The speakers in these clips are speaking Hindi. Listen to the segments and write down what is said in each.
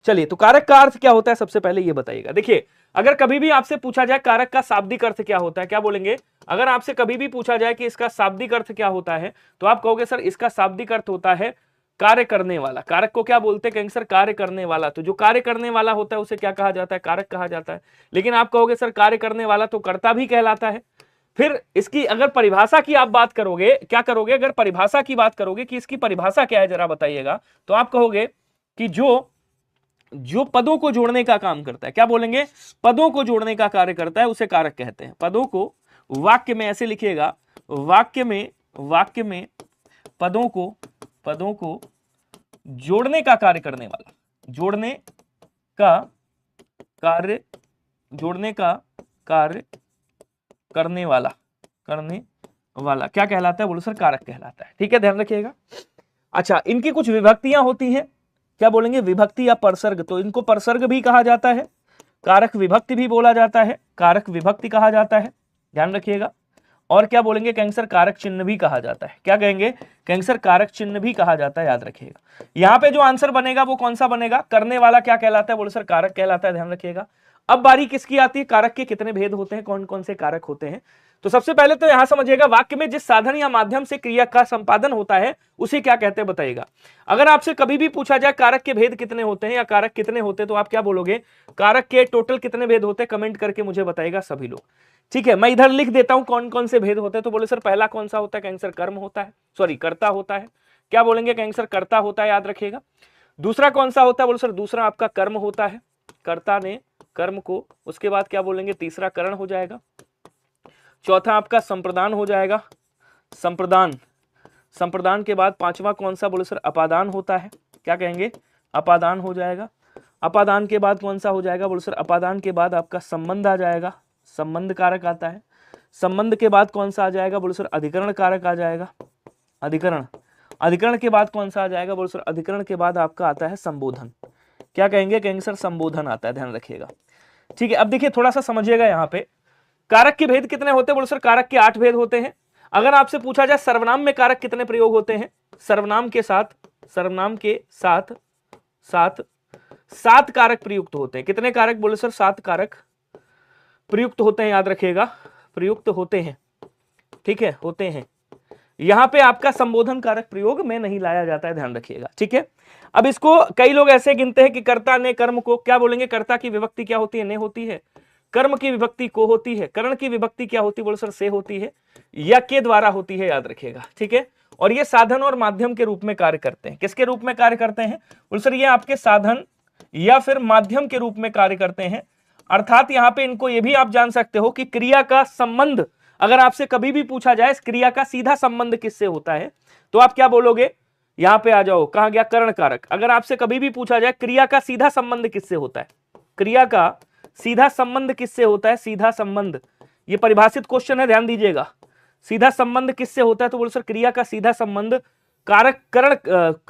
चलिए, तो कारक का अर्थ क्या होता है सबसे पहले ये बताइएगा। देखिए, अगर कभी भी आपसे पूछा जाए कारक का शाब्दिक अर्थ क्या होता है, क्या बोलेंगे? अगर आपसे कभी भी पूछा जाए कि इसका शाब्दिक अर्थ क्या होता है, तो आप कहोगे सर इसका शाब्दिक अर्थ होता है कार्य करने वाला। कारक को क्या बोलते हैं? कहेंगे सर कार्य करने वाला। तो जो कार्य करने वाला होता है उसे क्या कहा जाता है? कारक कहा जाता है। लेकिन आप कहोगे सर कार्य करने वाला तो कर्ता भी कहलाता है। फिर इसकी अगर परिभाषा की आप बात करोगे, क्या करोगे? अगर परिभाषा की बात करोगे कि इसकी परिभाषा क्या है जरा बताइएगा, तो आप कहोगे कि जो पदों को जोड़ने का काम करता है, क्या बोलेंगे? पदों को जोड़ने का कार्य करता है उसे कारक कहते हैं। पदों को वाक्य में ऐसे लिखिएगा, वाक्य में पदों को जोड़ने का कार्य करने वाला, जोड़ने का कार्य करने वाला क्या कहलाता है? बोलो सर कारक कहलाता है। ठीक है, ध्यान रखिएगा। अच्छा, इनकी कुछ विभक्तियां होती हैं, क्या बोलेंगे? विभक्ति या परसर्ग। तो इनको परसर्ग भी कहा जाता है, कारक विभक्ति भी बोला जाता है, कारक विभक्ति कहा जाता है, ध्यान रखिएगा। और क्या बोलेंगे? कहेंगे सर कारक चिन्ह भी कहा जाता है। क्या कहेंगे? कहेंगे सर कारक चिन्ह भी कहा जाता है, याद रखिएगा। यहां पे जो आंसर बनेगा वो कौन सा बनेगा? करने वाला क्या कहलाता है? बोलो सर कारक कहलाता है, ध्यान रखिएगा। अब बारी किसकी आती है? कारक के कितने भेद होते हैं, कौन कौन से कारक होते हैं? तो सबसे पहले तो यहां समझिएगा, वाक्य में जिस साधन या माध्यम से क्रिया का संपादन होता है उसे क्या कहते हैं बताइएगा। अगर आपसे कभी भी पूछा जाए कारक के भेद कितने होते हैं या कारक कितने होते हैं, तो आप क्या बोलोगे? कारक के टोटल कितने भेद होते हैं? कमेंट करके मुझे बताइएगा सभी लोग। ठीक है, मैं इधर लिख देता हूं कौन कौन से भेद होते हैं। तो बोले सर पहला कौन सा होता है? कहेंगे सर कर्म होता है, सॉरी कर्ता होता है। क्या बोलेंगे? कहेंगे सर कर्ता होता है, याद रखिएगा। दूसरा कौन सा होता है? बोले सर दूसरा आपका कर्म होता है, कर्ता ने कर्म को। उसके बाद क्या बोलेंगे? तीसरा करण हो जाएगा। चौथा आपका संप्रदान हो जाएगा, संप्रदान के बाद पांचवा कौन सा? बोले सर अपादान होता है। क्या कहेंगे? अपादान हो जाएगा। अपादान के बाद कौन सा हो जाएगा? बोले सर अपादान के बाद आपका संबंध आ जाएगा, संबंध कारक आता है। संबंध के बाद कौन सा आ जाएगा? बोले सर अधिकरण कारक आ जाएगा, अधिकरण के बाद कौन सा आ जाएगा? बोले सर अधिकरण के बाद आपका आता है संबोधन। क्या कहेंगे? कहेंगे सर संबोधन आता है, ध्यान रखिएगा। ठीक है, अब देखिए थोड़ा सा समझिएगा यहाँ पे कारक के भेद कितने होते हैं? बोले सर कारक के 8 भेद होते हैं। अगर आपसे पूछा जाए सर्वनाम में कारक कितने प्रयोग होते हैं? सर्वनाम के साथ 7 कारक प्रयुक्त होते हैं। कितने कारक? बोले सर 7 कारक प्रयुक्त होते हैं, याद रखिएगा, प्रयुक्त होते हैं। ठीक है, होते हैं। यहां पे आपका संबोधन कारक प्रयोग में नहीं लाया जाता है, ध्यान रखिएगा। ठीक है, अब इसको कई लोग ऐसे गिनते हैं कि कर्ता ने कर्म को, क्या बोलेंगे? कर्ता की विभक्ति क्या होती है? ने होती है। कर्म की विभक्ति को होती है। करण की विभक्ति क्या होती है? बोले सर से होती है या के द्वारा होती है, याद रखिएगा। ठीक है, और ये साधन और माध्यम के रूप में कार्य करते हैं। किसके रूप में कार्य करते हैं? बोले सर ये आपके साधन या फिर माध्यम के रूप में कार्य करते हैं। अर्थात यहां पे इनको ये भी आप जान सकते हो कि क्रिया का संबंध, अगर आपसे कभी भी पूछा जाए इस क्रिया का सीधा संबंध किससे होता है, तो आप क्या बोलोगे? यहां पे आ जाओ, कहां गया? करण कारक। अगर आपसे कभी भी पूछा जाए क्रिया का सीधा संबंध किससे होता है, क्रिया का सीधा संबंध किससे होता है? सीधा संबंध, ये परिभाषित क्वेश्चन है, ध्यान दीजिएगा। सीधा संबंध किससे होता है? तो बोलो सर क्रिया का सीधा संबंध कारक करण,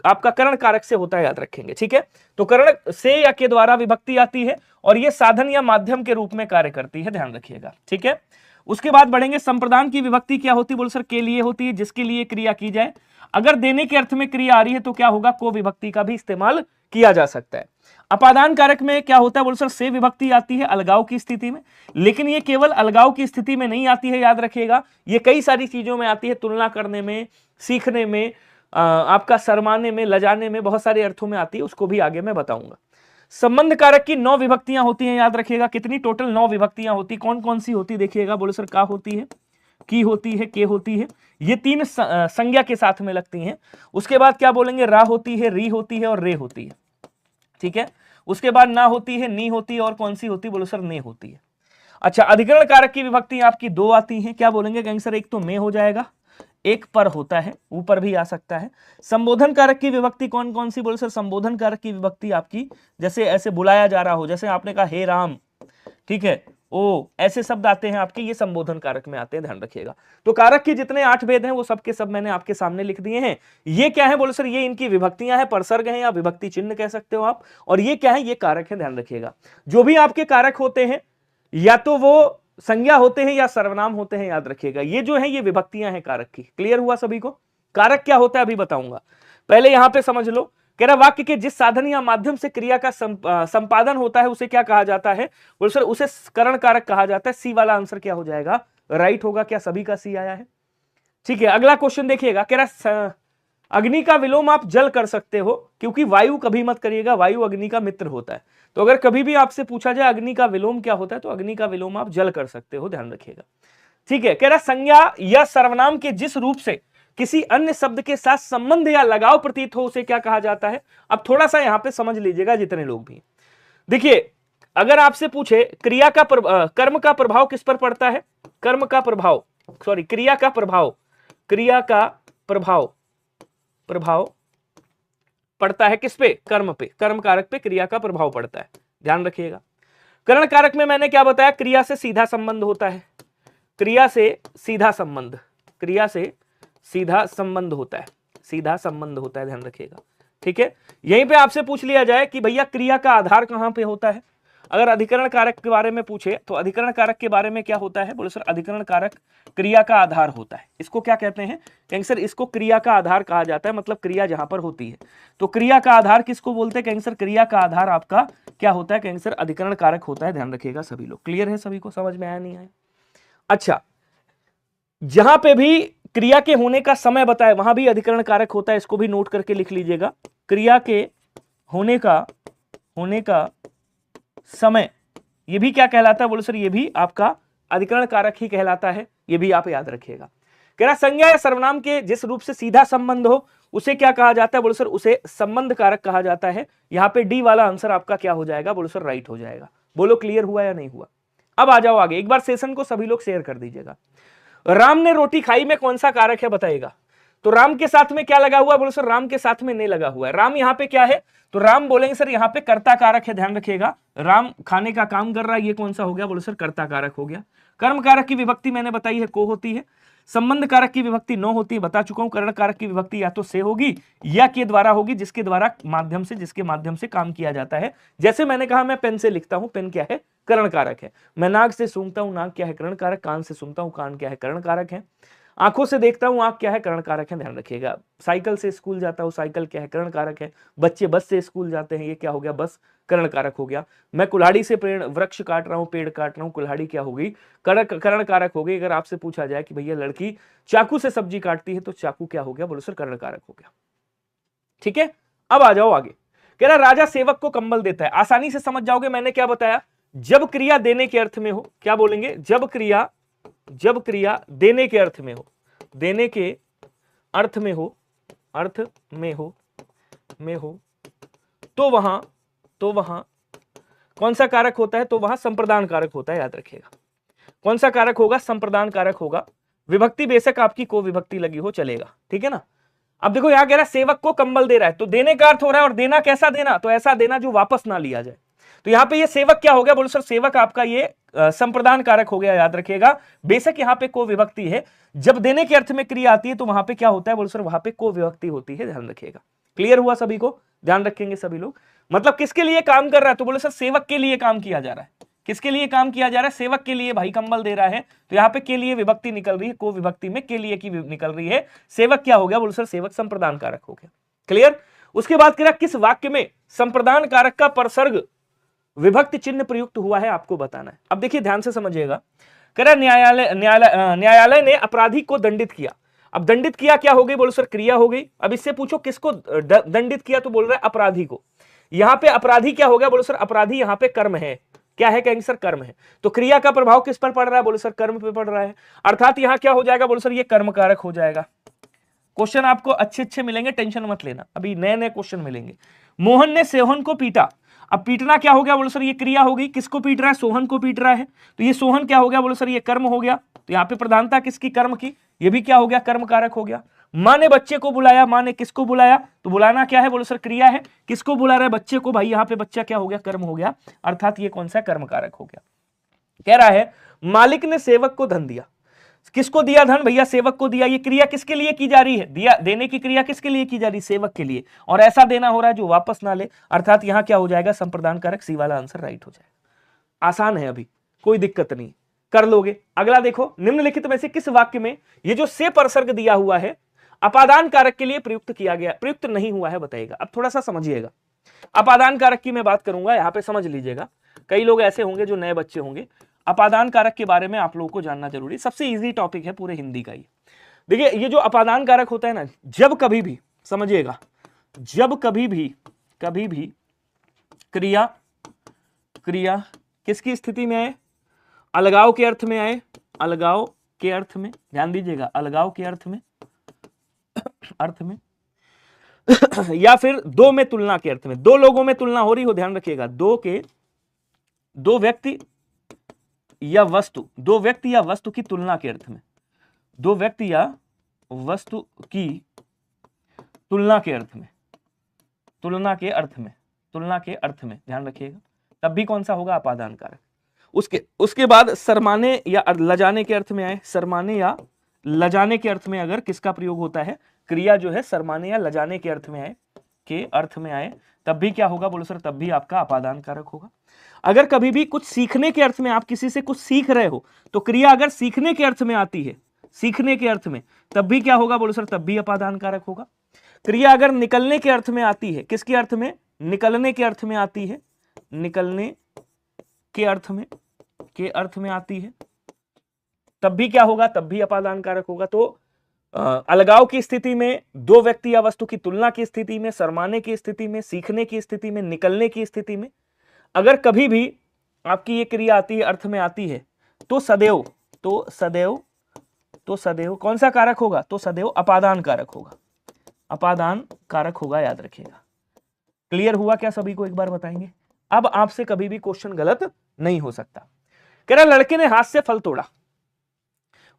आपका करण कारक से होता है, याद रखेंगे। ठीक है, तो करण से या के द्वारा विभक्ति आती है और ये साधन या माध्यम के रूप में कार्य करती है, ध्यान रखिएगा। ठीक है, उसके बाद बढ़ेंगे। संप्रदान की विभक्ति क्या होती है? बोलो सर के लिए होती है, जिसके लिए क्रिया की जाए। अगर देने के अर्थ में क्रिया आ रही है तो क्या होगा? को विभक्ति का भी इस्तेमाल किया जा सकता है। अपादान कारक में क्या होता है? बोलो सर से विभक्ति आती है अलगाव की स्थिति में, लेकिन ये केवल अलगाव की स्थिति में नहीं आती है, याद रखिएगा। ये कई सारी चीजों में आती है, तुलना करने में, सीखने में, आपका शर्माने में, लजाने में, बहुत सारे अर्थों में आती है, उसको भी आगे मैं बताऊंगा। संबंध कारक की 9 विभक्तियां होती हैं, याद रखिएगा। कितनी? टोटल 9 विभक्तियां होती। कौन कौन सी होती देखिएगा? बोलो सर का होती है, की होती है, के होती है, ये 3 संज्ञा के साथ में लगती हैं। उसके बाद क्या बोलेंगे? रा होती है, री होती है और रे होती है। ठीक है, उसके बाद ना होती है, नी होती है और कौन सी होती है? बोलो सर ने होती है। अच्छा, अधिकरण कारक की विभक्ति आपकी 2 आती हैं। क्या बोलेंगे? कहेंगे सर एक तो में हो जाएगा, एक पर होता है, ऊपर भी आ सकता है। संबोधन कारक की विभक्ति कौन कौन सी? बोले सर संबोधन कारक की विभक्ति आपकी जैसे ऐसे बुलाया जा रहा हो, जैसे आपने कहा हे राम, ठीक है, ओ, ऐसे शब्द आते हैं आपके, ये संबोधन कारक में आते हैं, ध्यान रखिएगा। तो कारक के जितने 8 भेद हैं वो सब के सब मैंने आपके सामने लिख दिए हैं। ये क्या है? बोले सर ये इनकी विभक्तियां हैं, परसर्ग हैं या विभक्ति चिन्ह कह सकते हो आप। और ये क्या है? ये कारक है, ध्यान रखिएगा। जो भी आपके कारक होते हैं या तो वो संज्ञा होते हैं या सर्वनाम होते हैं, याद रखिएगा। ये जो है ये विभक्तियां हैं कारक की। क्लियर हुआ सभी को? कारक क्या होता है अभी बताऊंगा। पहले यहां पे समझ लो कह रहा वाक्य के जिस साधन या माध्यम से क्रिया का संपादन होता है उसे क्या कहा जाता है? बोले सर उसे करण कारक कहा जाता है। सी वाला आंसर क्या हो जाएगा? राइट होगा। क्या सभी का सी आया है? ठीक है, अगला क्वेश्चन देखिएगा। कह रहा अग्नि का विलोम आप जल कर सकते हो, क्योंकि वायु कभी मत करिएगा, वायु अग्नि का मित्र होता है। तो अगर कभी भी आपसे पूछा जाए अग्नि का विलोम क्या होता है, तो अग्नि का विलोम आप जल कर सकते हो, ध्यान रखिएगा। ठीक है, कह रहा संज्ञा या सर्वनाम के जिस रूप से किसी अन्य शब्द के साथ संबंध या लगाव प्रतीत हो उसे क्या कहा जाता है? अब थोड़ा सा यहां पे समझ लीजिएगा जितने लोग भी। देखिए, अगर आपसे पूछे क्रिया का कर्म का प्रभाव किस पर पड़ता है? कर्म का प्रभाव, सॉरी, क्रिया का प्रभाव, क्रिया का प्रभाव पड़ता है किस पे? कर्म पे, कर्म कारक पे क्रिया का प्रभाव पड़ता है, ध्यान रखिएगा। करण कारक में मैंने क्या बताया? क्रिया से सीधा संबंध होता है, क्रिया से सीधा संबंध, क्रिया से सीधा संबंध होता है, सीधा संबंध होता है, ध्यान रखिएगा। ठीक है, यहीं पे आपसे पूछ लिया जाए कि भैया क्रिया का आधार कहां पे होता है, अगर अधिकरण कारक के बारे में पूछे तो अधिकरण कारक के बारे में क्या होता है? बोले सर अधिकरण कारक क्रिया का आधार होता है। इसको क्या कहते हैं? कहेंगे सर इसको क्रिया का आधार कहा जाता है, मतलब क्रिया जहां पर होती है। तो क्रिया का आधार किसको बोलते हैं? कहेंगे सर क्रिया का आधार आपका क्या होता है? कहेंगे सर अधिकरण कारक होता है, ध्यान रखिएगा सभी लोग। क्लियर है? सभी को समझ में आया नहीं आया? अच्छा, जहां पे भी क्रिया के होने का समय बताए वहां भी अधिकरण कारक होता है, इसको भी नोट करके लिख लीजिएगा। क्रिया के होने का समय, ये भी क्या कहलाता है? बोले सर ये भी आपका अधिकरण कारक ही कहलाता है, ये भी आप याद रखिएगा। कह रहा संज्ञा या सर्वनाम के जिस रूप से सीधा संबंध हो उसे क्या कहा जाता है? बोले सर उसे संबंध कारक कहा जाता है। यहां पे डी वाला आंसर आपका क्या हो जाएगा? बोले सर राइट हो जाएगा। बोलो क्लियर हुआ या नहीं हुआ? अब आ जाओ आगे, एक बार सेशन को सभी लोग शेयर कर दीजिएगा। राम ने रोटी खाई में कौन सा कारक है बताइएगा? तो राम के साथ में क्या लगा हुआ है? बोले सर राम के साथ में नहीं लगा हुआ है। राम यहाँ पे क्या है? तो राम बोलेंगे सर यहाँ पे कर्ता कारक है, ध्यान रखिएगा। राम खाने का काम कर रहा है, ये कौन सा हो गया? बोले सर कर्ता कारक हो गया। कर्म कारक की विभक्ति मैंने बताई है को होती है, संबंध कारक की विभक्ति नो होती है, बता चुका हूं। करण कारक की विभक्ति या तो से होगी या के द्वारा होगी, जिसके द्वारा माध्यम से, जिसके माध्यम से काम किया जाता है। जैसे मैंने कहा मैं पेन से लिखता हूं, पेन क्या है? करण कारक है। मैं नाक से सूंघता हूं, नाक क्या है? करण कारक। कान से सुनता हूं, कान क्या है? करण कारक है। आंखों से देखता हूं, आंख क्या है? करण कारक है, ध्यान रखिएगा। साइकिल से स्कूल जाता हूं, साइकिल क्या है? करण कारक है। बच्चे बस से स्कूल जाते हैं, ये क्या हो गया? बस करण कारक हो गया। मैं कुल्हाड़ी से पेड़ वृक्ष काट रहा हूं, पेड़ काट रहा हूं, कुल्हाड़ी क्या हो गई? करण कारक हो गई। अगर आपसे पूछा जाए कि भैया लड़की चाकू से सब्जी काटती है तो चाकू क्या हो गया? बोलो सर करण कारक हो गया। ठीक है, अब आ जाओ आगे। कह रहा राजा सेवक को कंबल देता है, आसानी से समझ जाओगे। मैंने क्या बताया? जब क्रिया देने के अर्थ में हो, क्या बोलेंगे? जब क्रिया देने के अर्थ में हो, देने के अर्थ में हो, अर्थ में हो तो वहां कौन सा कारक होता है? तो वहां संप्रदान कारक होता है, याद रखिएगा। कौन सा कारक होगा? संप्रदान कारक होगा। विभक्ति बेशक आपकी को विभक्ति लगी हो, चलेगा, ठीक है ना। अब देखो यहां कह रहा है सेवक को कंबल दे रहा है, तो देने का अर्थ हो रहा है, और देना कैसा देना? तो ऐसा देना जो वापस ना लिया जाए। तो यहां पे ये सेवक क्या हो गया? बोलो सर सेवक आपका ये संप्रदान कारक हो गया, याद रखिएगा। बेशक यहां पे को विभक्ति है, जब देने के अर्थ में क्रिया आती है तो वहां पे क्या होता है? बोलो सर वहां पे को विभक्ति होती है, ध्यान रखिएगा। क्लियर हुआ सभी को? ध्यान रखेंगे सभी लोग। मतलब किसके लिए काम कर रहा है? तो बोलो सर सेवक के लिए काम किया जा रहा है। किसके लिए काम किया जा रहा है? सेवक के लिए। भाई कंबल दे रहा है, तो यहाँ पे के लिए विभक्ति निकल रही है, को विभक्ति में के लिए की निकल रही है। सेवक क्या हो गया? बोलो सर सेवक संप्रदान कारक हो गया। क्लियर? उसके बाद कह रहा किस वाक्य में संप्रदान कारक का परसर्ग विभक्ति चिन्ह प्रयुक्त हुआ है, आपको बताना है। अब देखिए ध्यान से समझिएगा। कह रहा न्यायालय ने अपराधी को दंडित किया। अब दंडित किया क्या हो गई? बोलो सर क्रिया हो गई। अब इससे पूछो किसको दंडित किया, तो बोल रहा है अपराधी को। यहां पे अपराधी क्या हो गया? बोलो सर अपराधी यहां पे कर्म है। क्या है? कहेंगे सर कर्म है। तो क्रिया का प्रभाव किस पर पड़ रहा है? बोलो सर कर्म पे पड़ रहा है, अर्थात यहां क्या हो जाएगा? बोलो सर ये कर्म कारक हो जाएगा। क्वेश्चन आपको अच्छे मिलेंगे, टेंशन मत लेना, अभी नए क्वेश्चन मिलेंगे। मोहन ने सोहन को पीटा। अब पीटना क्या हो गया? बोलो सर ये क्रिया हो गई। किसको पीट रहा है? सोहन को पीट रहा है। तो ये सोहन क्या हो गया? बोलो सर ये कर्म हो गया। तो यहाँ पे प्रधानता किसकी? कर्म की। ये भी क्या हो गया? कर्म कारक हो गया। माँ ने बच्चे को बुलाया। माँ ने किसको बुलाया? तो बुलाना क्या है? बोलो सर क्रिया है। किसको बुला रहा है? बच्चे को। भाई यहाँ पे बच्चा क्या हो गया? कर्म हो गया, अर्थात ये कौन सा? कर्म कारक हो गया। कह रहा है मालिक ने सेवक को धन दिया। किसको दिया धन? भैया सेवक को दिया। ये क्रिया किसके लिए की जा रही है? दिया, देने की क्रिया किसके लिए की जा रही है? सेवक के लिए। और ऐसा देना हो रहा है जो वापस ना ले, अर्थात यहां क्या हो जाएगा? संप्रदान कारक। सी वाला आंसर राइट हो जाएगा। आसान है, अभी कोई दिक्कत नहीं, कर लोगे। अगला देखो, निम्नलिखित में से किस वाक्य में ये जो से परसर्ग दिया हुआ है अपादान कारक के लिए प्रयुक्त किया गया, प्रयुक्त नहीं हुआ है बताइएगा। अब थोड़ा सा समझिएगा, अपादान कारक की मैं बात करूंगा, यहां पे समझ लीजिएगा। कई लोग ऐसे होंगे जो नए बच्चे होंगे, अपादान कारक के बारे में आप लोगों को जानना जरूरी, सबसे इजी टॉपिक है पूरे हिंदी का ये। देखिए ये जो अपादान कारक होता है ना, जब कभी भी समझिएगा, जब कभी भी क्रिया किसकी स्थिति में आए, अलगाव के अर्थ में आए, अलगाव के अर्थ में, ध्यान दीजिएगा, अलगाव के अर्थ में या फिर दो में तुलना के अर्थ में, दो लोगों में तुलना हो रही हो, ध्यान रखिएगा, दो व्यक्ति या वस्तु की तुलना के अर्थ में, दो व्यक्ति या वस्तु की तुलना के अर्थ में, तुलना के अर्थ में ध्यान रखिएगा, तब भी कौन सा होगा, अपादान कारक। उसके बाद शर्माने या लजाने के अर्थ में आए, शर्माने या लजाने के अर्थ में अगर किसका प्रयोग होता है, क्रिया जो है शर्माने या लजाने के अर्थ में आए, तब भी क्या होगा बोलो सर, तब भी आपका अपादान कारक होगा। अगर कभी भी कुछ सीखने के अर्थ में, आप किसी से कुछ सीख रहे हो, तो क्रिया अगर सीखने के अर्थ में आती है, सीखने के अर्थ में, तब भी क्या होगा बोलो सर, तब भी अपादान कारक होगा। क्रिया अगर निकलने के अर्थ में आती है, किसके अर्थ में, निकलने के अर्थ में आती है, निकलने के अर्थ में आती है, तब भी क्या होगा, तब भी अपादान कारक होगा। तो अलगाव की स्थिति में, दो व्यक्ति या वस्तु की तुलना की स्थिति में, शर्माने की स्थिति में, सीखने की स्थिति में, निकलने की स्थिति में, अगर कभी भी आपकी ये क्रिया आती है, अर्थ में आती है, तो सदैव कौन सा कारक होगा, तो सदैव अपादान कारक होगा, अपादान कारक होगा, याद रखिएगा। क्लियर हुआ क्या सभी को, एक बार बताएंगे। अब आपसे कभी भी क्वेश्चन गलत नहीं हो सकता। कह रहा लड़के ने हाथ से फल तोड़ा,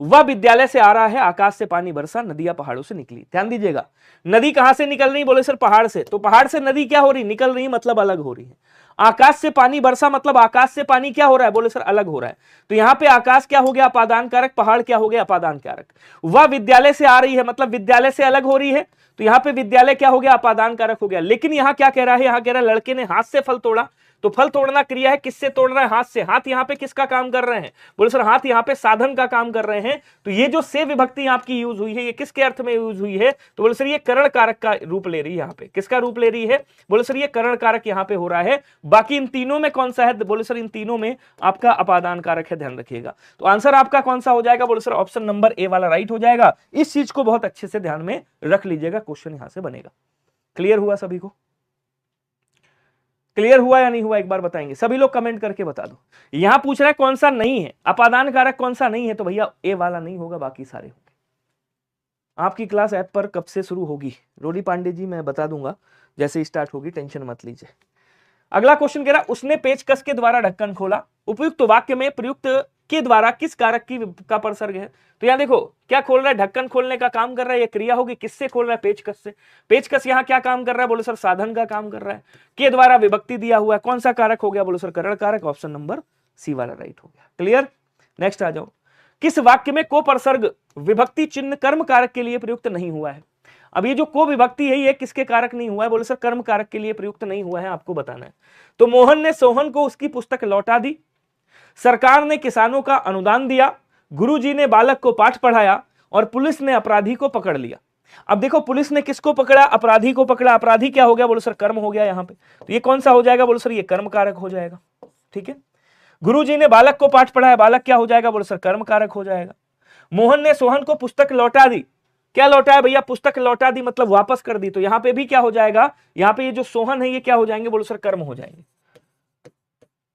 वह विद्यालय से आ रहा है, आकाश से पानी बरसा, नदियां पहाड़ों से निकली। ध्यान दीजिएगा, नदी कहां से निकल रही, बोले सर पहाड़ से, तो पहाड़ से नदी क्या हो रही, निकल रही, मतलब अलग हो रही है। आकाश से पानी बरसा, मतलब आकाश से पानी क्या हो रहा है, बोले सर अलग हो रहा है। तो यहां पे आकाश क्या हो गया, अपादान कारक, पहाड़ क्या हो गया, अपादान कारक। वह विद्यालय से आ रही है, मतलब विद्यालय से अलग हो रही है, तो यहां पे विद्यालय क्या हो गया, अपादान कारक हो गया। लेकिन यहां क्या कह रहा है, यहां कह रहा है लड़के ने हाथ से फल तोड़ा, तो फल तोड़ना क्रिया है, किससे तोड़ रहा है, हाथ से। हाथ यहां पे किसका काम कर रहे हैं, बोले सर हाथ यहां पे साधन का काम कर रहे हैं। तो ये जो से विभक्ति आपकी यूज हुई है, ये किसके अर्थ में यूज हुई है, तो बोले सर ये करण कारक का रूप ले रही है। यहां पे किसका रूप ले रही है, बोले सर ये करण कारक यहां पे हो रहा है। बाकी इन तीनों में कौन सा है, बोले सर इन तीनों में आपका अपादान कारक है, ध्यान रखिएगा। तो आंसर आपका कौन सा हो जाएगा, बोले सर ऑप्शन नंबर ए वाला राइट हो जाएगा। इस चीज को बहुत अच्छे से ध्यान में रख लीजिएगा, क्वेश्चन यहां से बनेगा। क्लियर हुआ सभी को, क्लियर हुआ या नहीं हुआ, एक बार बताएंगे सभी लोग, कमेंट करके बता दो। यहां पूछ रहा है कौन सा नहीं है, अपादान कारक कौन सा नहीं है, तो भैया ए वाला नहीं होगा, बाकी सारे होंगे। आपकी क्लास ऐप पर कब से शुरू होगी, रोडी पांडे जी, मैं बता दूंगा जैसे स्टार्ट होगी, टेंशन मत लीजिए। अगला क्वेश्चन कह रहा, उसने पेचकस के द्वारा ढक्कन खोला, उपयुक्त वाक्य में प्रयुक्त के द्वारा किस कारक का प्रसर्ग है। तो यहां देखो क्या खोल रहा है, ढक्कन खोलने का काम कर रहा है, ये क्रिया होगी, किससे खोल रहा है, पेचकस से। पेचकस यहां क्या काम कर रहा है, बोलो सर साधन का काम कर रहा है। के द्वारा विभक्ति दिया हुआ है, कौन सा कारक हो गया, बोलो सर करण कारक, ऑप्शन नंबर सी वाला राइट हो गया। क्लियर, नेक्स्ट आ जाओ। किस वाक्य में को प्रसर्ग विभक्ति चिन्ह कर्म कारक के लिए प्रयुक्त नहीं हुआ है। अब ये जो को विभक्ति है, ये किसके कारक नहीं हुआ है, बोले सर कर्म कारक के लिए प्रयुक्त नहीं हुआ है, आपको बताना है। तो मोहन ने सोहन को उसकी पुस्तक लौटा दी, सरकार ने किसानों का अनुदान दिया, गुरुजी ने बालक को पाठ पढ़ाया, और पुलिस ने अपराधी को पकड़ लिया। अब देखो पुलिस ने किसको पकड़ा, अपराधी को पकड़ा। अपराधी क्या हो गया, बोलो सर कर्म हो गया यहां पे, तो ये कौन सा हो जाएगा, बोलो सर ये कर्म कारक हो जाएगा। ठीक है, गुरुजी ने बालक को पाठ पढ़ाया, बालक क्या हो जाएगा, बोलो सर कर्म कारक हो जाएगा। मोहन ने सोहन को पुस्तक लौटा दी, क्या लौटाया भैया, पुस्तक लौटा दी मतलब वापस कर दी, तो यहां पे भी क्या हो जाएगा, यहां पे ये जो सोहन है ये क्या हो जाएंगे, बोलो सर कर्म हो जाएंगे।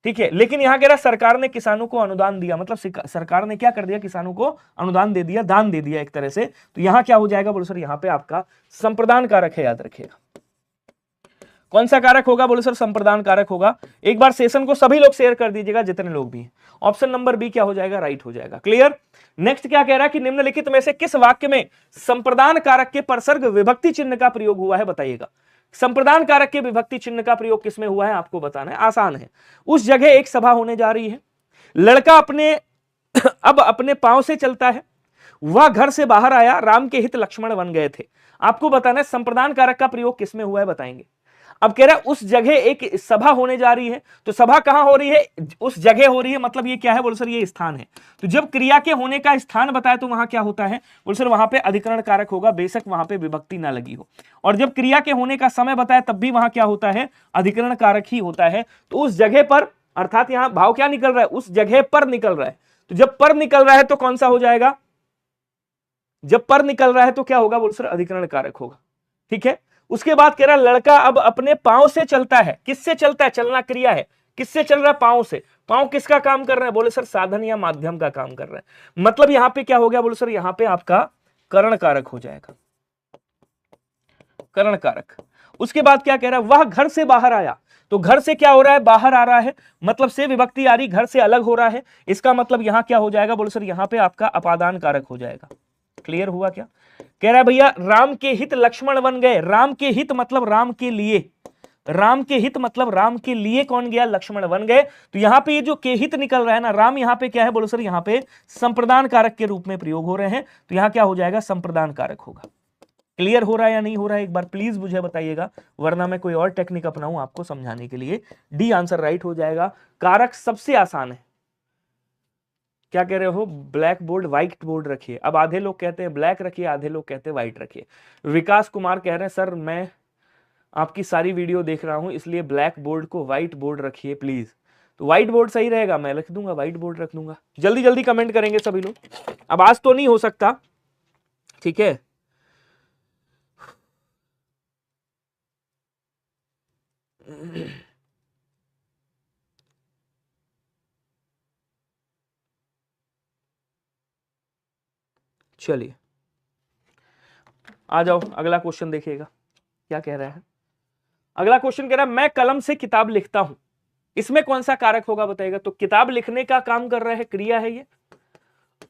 ठीक है, लेकिन यहां कह रहा सरकार ने किसानों को अनुदान दिया, मतलब सरकार ने क्या कर दिया, किसानों को अनुदान दे दिया, दान दे दिया एक तरह से। तो यहां क्या हो जाएगा, बोलो सर यहां पे आपका संप्रदान कारक है, याद रखिएगा। कौन सा कारक होगा, बोलो सर संप्रदान कारक होगा। एक बार सेशन को सभी लोग शेयर कर दीजिएगा, जितने लोग भी हैं। ऑप्शन नंबर बी क्या हो जाएगा, राइट हो जाएगा। क्लियर, नेक्स्ट क्या कह रहा है कि निम्नलिखित में से किस वाक्य में संप्रदान कारक के प्रसर्ग विभक्ति चिन्ह का प्रयोग हुआ है, बताइएगा। संप्रदान कारक के विभक्ति चिन्ह का प्रयोग किसमें हुआ है, आपको बताना है, आसान है। उस जगह एक सभा होने जा रही है, लड़का अब अपने पांव से चलता है, वह घर से बाहर आया, राम के हित लक्ष्मण बन गए थे। आपको बताना है संप्रदान कारक का प्रयोग किसमें हुआ है, बताएंगे। अब कह रहा है उस जगह एक सभा होने जा रही है, तो सभा कहां हो रही है, उस जगह हो रही है, मतलब ये क्या है, बोले सर ये स्थान है। तो जब क्रिया के होने का स्थान बताए तो वहां क्या होता है, बोले सर वहां पे अधिकरण कारक होगा, बेशक वहां पे विभक्ति ना लगी हो। और जब क्रिया के होने का समय बताए तब भी वहां क्या होता है, अधिकरण कारक ही होता है। तो उस जगह पर, अर्थात यहां भाव क्या निकल रहा है, उस जगह पर निकल रहा है। तो जब पर निकल रहा है तो कौन सा हो जाएगा, जब पर निकल रहा है तो क्या होगा, बोल सर अधिकरण कारक होगा। ठीक है, उसके बाद कह रहा लड़का अब अपने पांव से चलता है, किससे चलता है, चलना क्रिया है, किससे चल रहा है, पांव से। पांव किसका काम कर रहा है, बोले सर साधन या माध्यम का काम कर रहा है। मतलब यहां पे क्या हो गया, बोले सर यहां पे आपका करण कारक हो जाएगा, करण कारक। उसके बाद क्या कह रहा है, वह घर से बाहर आया। तो घर से क्या हो रहा है, बाहर आ रहा है, मतलब से विभक्ति आ रही, घर से अलग हो रहा है। इसका मतलब यहां क्या हो जाएगा, बोले सर यहां पे आपका अपादान कारक हो जाएगा। क्लियर हुआ क्या, कह रहा है भैया राम के हित लक्ष्मण बन गए। राम के हित मतलब राम के लिए, राम के हित मतलब राम के लिए कौन गया, लक्ष्मण बन गए। तो यहां पे ये जो के हित निकल रहा है ना, राम यहां पे क्या है, बोलो सर यहां पे संप्रदान कारक के रूप में प्रयोग हो रहे हैं। तो यहां क्या हो जाएगा, संप्रदान कारक होगा। क्लियर हो रहा है या नहीं हो रहा है, एक बार प्लीज मुझे बताइएगा, वरना मैं कोई और टेक्निक अपनाऊं आपको समझाने के लिए। डी आंसर राइट हो जाएगा। कारक सबसे आसान है। क्या कह रहे हो, ब्लैक बोर्ड व्हाइट बोर्ड रखिए। अब आधे लोग कहते हैं ब्लैक रखिए, आधे लोग कहते हैं व्हाइट रखिए। विकास कुमार कह रहे हैं सर मैं आपकी सारी वीडियो देख रहा हूं, इसलिए ब्लैक बोर्ड को व्हाइट बोर्ड रखिए प्लीज। तो व्हाइट बोर्ड सही रहेगा, मैं लिख दूंगा, व्हाइट बोर्ड रख दूंगा। जल्दी जल्दी कमेंट करेंगे सभी लोग। अब आज तो नहीं हो सकता, ठीक है। चलिए आ जाओ, अगला क्वेश्चन देखिएगा क्या कह रहा है। अगला क्वेश्चन कह रहा है मैं कलम से किताब लिखता हूं, इसमें कौन सा कारक होगा बताइएगा। तो किताब लिखने का काम कर रहा है, क्रिया है ये,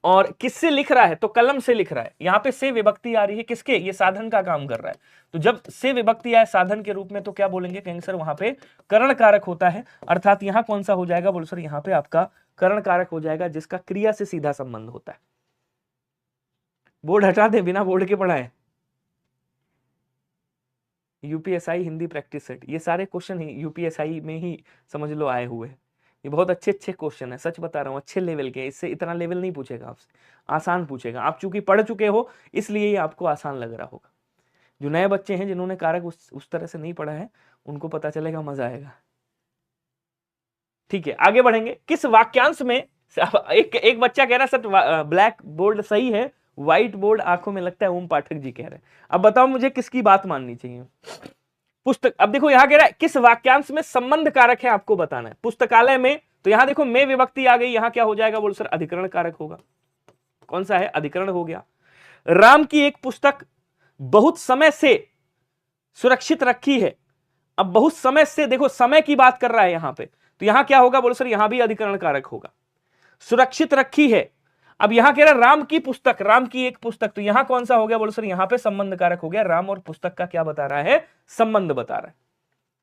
और किससे लिख रहा है, तो कलम से लिख रहा है। यहां पे से विभक्ति आ रही है, किसके, ये साधन का काम कर रहा है। तो जब से विभक्ति आए साधन के रूप में तो क्या बोलेंगे, कहेंगे सर वहां पे करण कारक होता है। अर्थात यहां कौन सा हो जाएगा, बोलो सर यहां पे आपका करण कारक हो जाएगा, जिसका क्रिया से सीधा संबंध होता है। बोर्ड हटा दे, बिना बोर्ड के पढ़ाए। यूपीएसआई हिंदी प्रैक्टिस सेट, ये सारे क्वेश्चन ही यूपीएसआई में ही समझ लो आए हुए हैं। ये बहुत अच्छे अच्छे क्वेश्चन है, सच बता रहा हूँ, अच्छे लेवल के। इससे इतना लेवल नहीं पूछेगा आपसे, आसान पूछेगा। आप चूंकि पढ़ चुके हो इसलिए ये आपको आसान लग रहा होगा। जो नए बच्चे हैं जिन्होंने कारक उस तरह से नहीं पढ़ा है, उनको पता चलेगा, मजा आएगा। ठीक है, आगे बढ़ेंगे। किस वाक्यांश में एक बच्चा कह रहा है सर ब्लैक बोर्ड सही है, व्हाइट बोर्ड आंखों में लगता है, ओम पाठक जी कह रहे हैं। अब बताओ मुझे किसकी बात माननी चाहिए। पुस्तक, अब देखो यहां कह रहा है किस वाक्यांश में संबंध कारक है, आपको बताना है। पुस्तकालय में, तो यहां देखो में विभक्ति आ गई, यहां क्या हो जाएगा, बोल सर अधिकरण कारक होगा। कौन सा है, अधिकरण हो गया। राम की एक पुस्तक बहुत समय से सुरक्षित रखी है। अब बहुत समय से, देखो समय की बात कर रहा है यहां पे, तो यहां क्या होगा, बोलो सर यहां भी अधिकरण कारक होगा। सुरक्षित रखी है, अब यहां कह रहा है राम की पुस्तक, राम की एक पुस्तक, तो यहां कौन सा हो गया, बोलो सर यहां पे संबंध कारक हो गया। राम और पुस्तक का क्या बता रहा है, संबंध बता रहा है।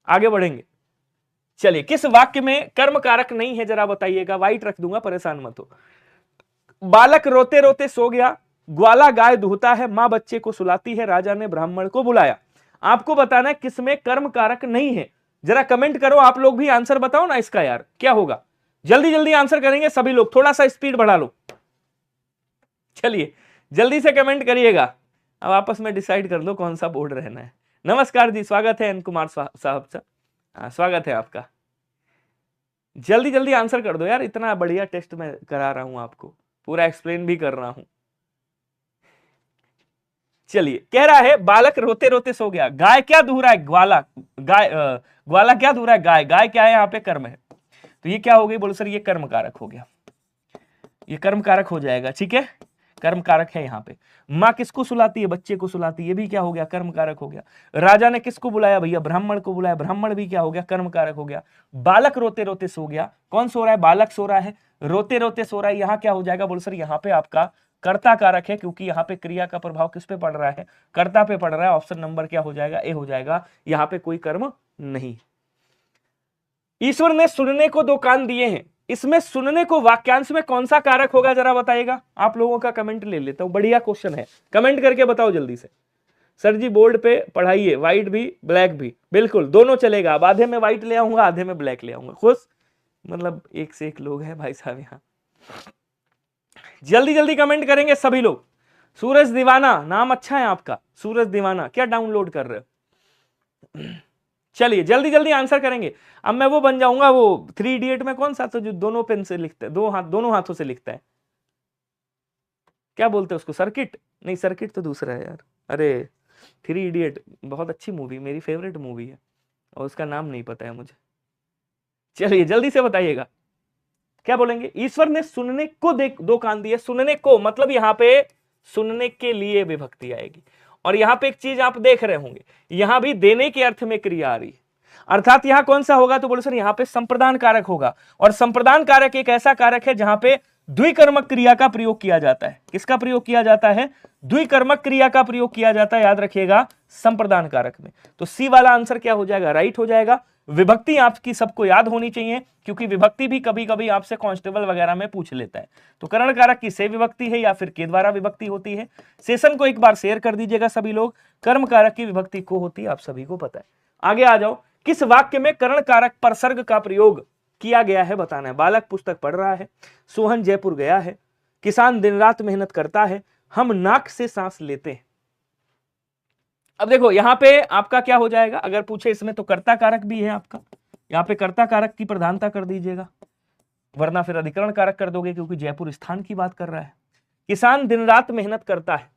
आगे बढ़ेंगे, चलिए किस वाक्य में कर्म कारक नहीं है जरा बताइएगा। व्हाइट रख दूंगा, परेशान मत हो। बालक रोते रोते सो गया, ग्वाला गाय दूहता है, मां बच्चे को सुलाती है, राजा ने ब्राह्मण को बुलाया। आपको बताना है किसमें कर्म कारक नहीं है। जरा कमेंट करो, आप लोग भी आंसर बताओ ना इसका यार, क्या होगा। जल्दी जल्दी आंसर करेंगे सभी लोग, थोड़ा सा स्पीड बढ़ा लो। चलिए जल्दी से कमेंट करिएगा, अब आपस में डिसाइड कर लो कौन सा बोर्ड रहना है। नमस्कार जी, स्वागत है एन कुमार साहब का, स्वागत है आपका। जल्दी जल्दी आंसर कर दो यार, इतना बढ़िया टेस्ट मैं करा रहा हूं आपको, पूरा एक्सप्लेन भी कर रहा हूं। चलिए, कह रहा है बालक रोते रोते सो गया, गाय क्या दूह रहा है, ग्वाला, गाय ग्वाला क्या दूह रहा है, गाय, गाय क्या है, यहाँ पे कर्म है, तो ये क्या हो गई, बोलो सर ये कर्म कारक हो गया, ये कर्म कारक हो जाएगा। ठीक है, कर्म कारक है यहाँ पे। माँ किसको सुलाती है, बच्चे को सुलाती है, ये भी क्या हो गया, कर्म कारक हो गया। राजा ने किसको बुलाया भैया, ब्राह्मण को बुलाया, ब्राह्मण भी क्या हो गया, कर्म कारक हो गया। बालक रोते रोते सो गया, कौन सो रहा है, बालक सो रहा है, रोते रोते सो रहा है, यहाँ क्या हो जाएगा, बोलो सर यहाँ पे आपका कर्ता कारक है, क्योंकि यहाँ पे क्रिया का प्रभाव किस पे पड़ रहा है, कर्ता पे पड़ रहा है। ऑप्शन नंबर क्या हो जाएगा, ए हो जाएगा, यहाँ पे कोई कर्म नहीं। ईश्वर ने सुनने को 2 कान दिए हैं, इसमें सुनने को वाक्यांश में कौन सा कारक होगा जरा बताइएगा। आप लोगों का कमेंट ले लेता हूं, बढ़िया क्वेश्चन है, कमेंट करके बताओ जल्दी से। सर जी बोर्ड पे पढ़ाइए, व्हाइट भी ब्लैक भी, बिल्कुल दोनों चलेगा। अब आधे में व्हाइट ले आऊंगा, आधे में ब्लैक ले आऊंगा, खुश। मतलब एक से एक लोग हैं भाई साहब यहाँ। जल्दी जल्दी कमेंट करेंगे सभी लोग। सूरज दीवाना नाम अच्छा है आपका, सूरज दीवाना, क्या डाउनलोड कर रहे हो? चलिए जल्दी जल्दी आंसर करेंगे। अब मैं वो बन जाऊंगा, वो 3 इडियट में कौन सा, तो जो दोनों पेन से लिखता है, दोनों हाथों से लिखता है, क्या बोलते हैं उसको, सर्किट? नहीं, सर्किट तो दूसरा है यार। अरे 3 इडियट बहुत अच्छी मूवी, मेरी फेवरेट मूवी है, और उसका नाम नहीं पता है मुझे। चलिए जल्दी से बताइएगा क्या बोलेंगे। ईश्वर ने सुनने को दो कान दिए, सुनने को मतलब यहां पे सुनने के लिए विभक्ति आएगी। और यहां पे एक चीज आप देख रहे होंगे, यहां भी देने के अर्थ में क्रिया आ रही है, अर्थात यहां कौन सा होगा, तो बोले सर यहां पे संप्रदान कारक होगा। और संप्रदान कारक एक ऐसा कारक है जहां पे द्विकर्मक क्रिया का प्रयोग किया जाता है। किसका प्रयोग किया जाता है? द्विकर्मक क्रिया का प्रयोग किया जाता है, याद रखिएगा, संप्रदान कारक में। तो सी वाला आंसर क्या हो जाएगा, राइट हो जाएगा। विभक्ति आपकी सबको याद होनी चाहिए, क्योंकि विभक्ति भी कभी कभी आपसे कांस्टेबल वगैरह में पूछ लेता है। तो करण कारक की से विभक्ति है या फिर के द्वारा विभक्ति होती है। सेशन को एक बार शेयर कर दीजिएगा सभी लोग। कर्म कारक की विभक्ति को होती है, आप सभी को पता है। आगे आ जाओ, किस वाक्य में करण कारक परसर्ग का प्रयोग किया गया है बताना है। बालक पुस्तक पढ़ रहा है, सोहन जयपुर गया है, किसान दिन रात मेहनत करता है, हम नाक से सांस लेते हैं। अब देखो यहां पे आपका क्या हो जाएगा, अगर पूछे इसमें तो कर्ता कारक भी है आपका, यहां पे कर्ता कारक की प्रधानता कर दीजिएगा, वरना फिर अधिकरण कारक कर दोगे, क्योंकि जयपुर स्थान की बात कर रहा है। किसान दिन रात मेहनत करता है,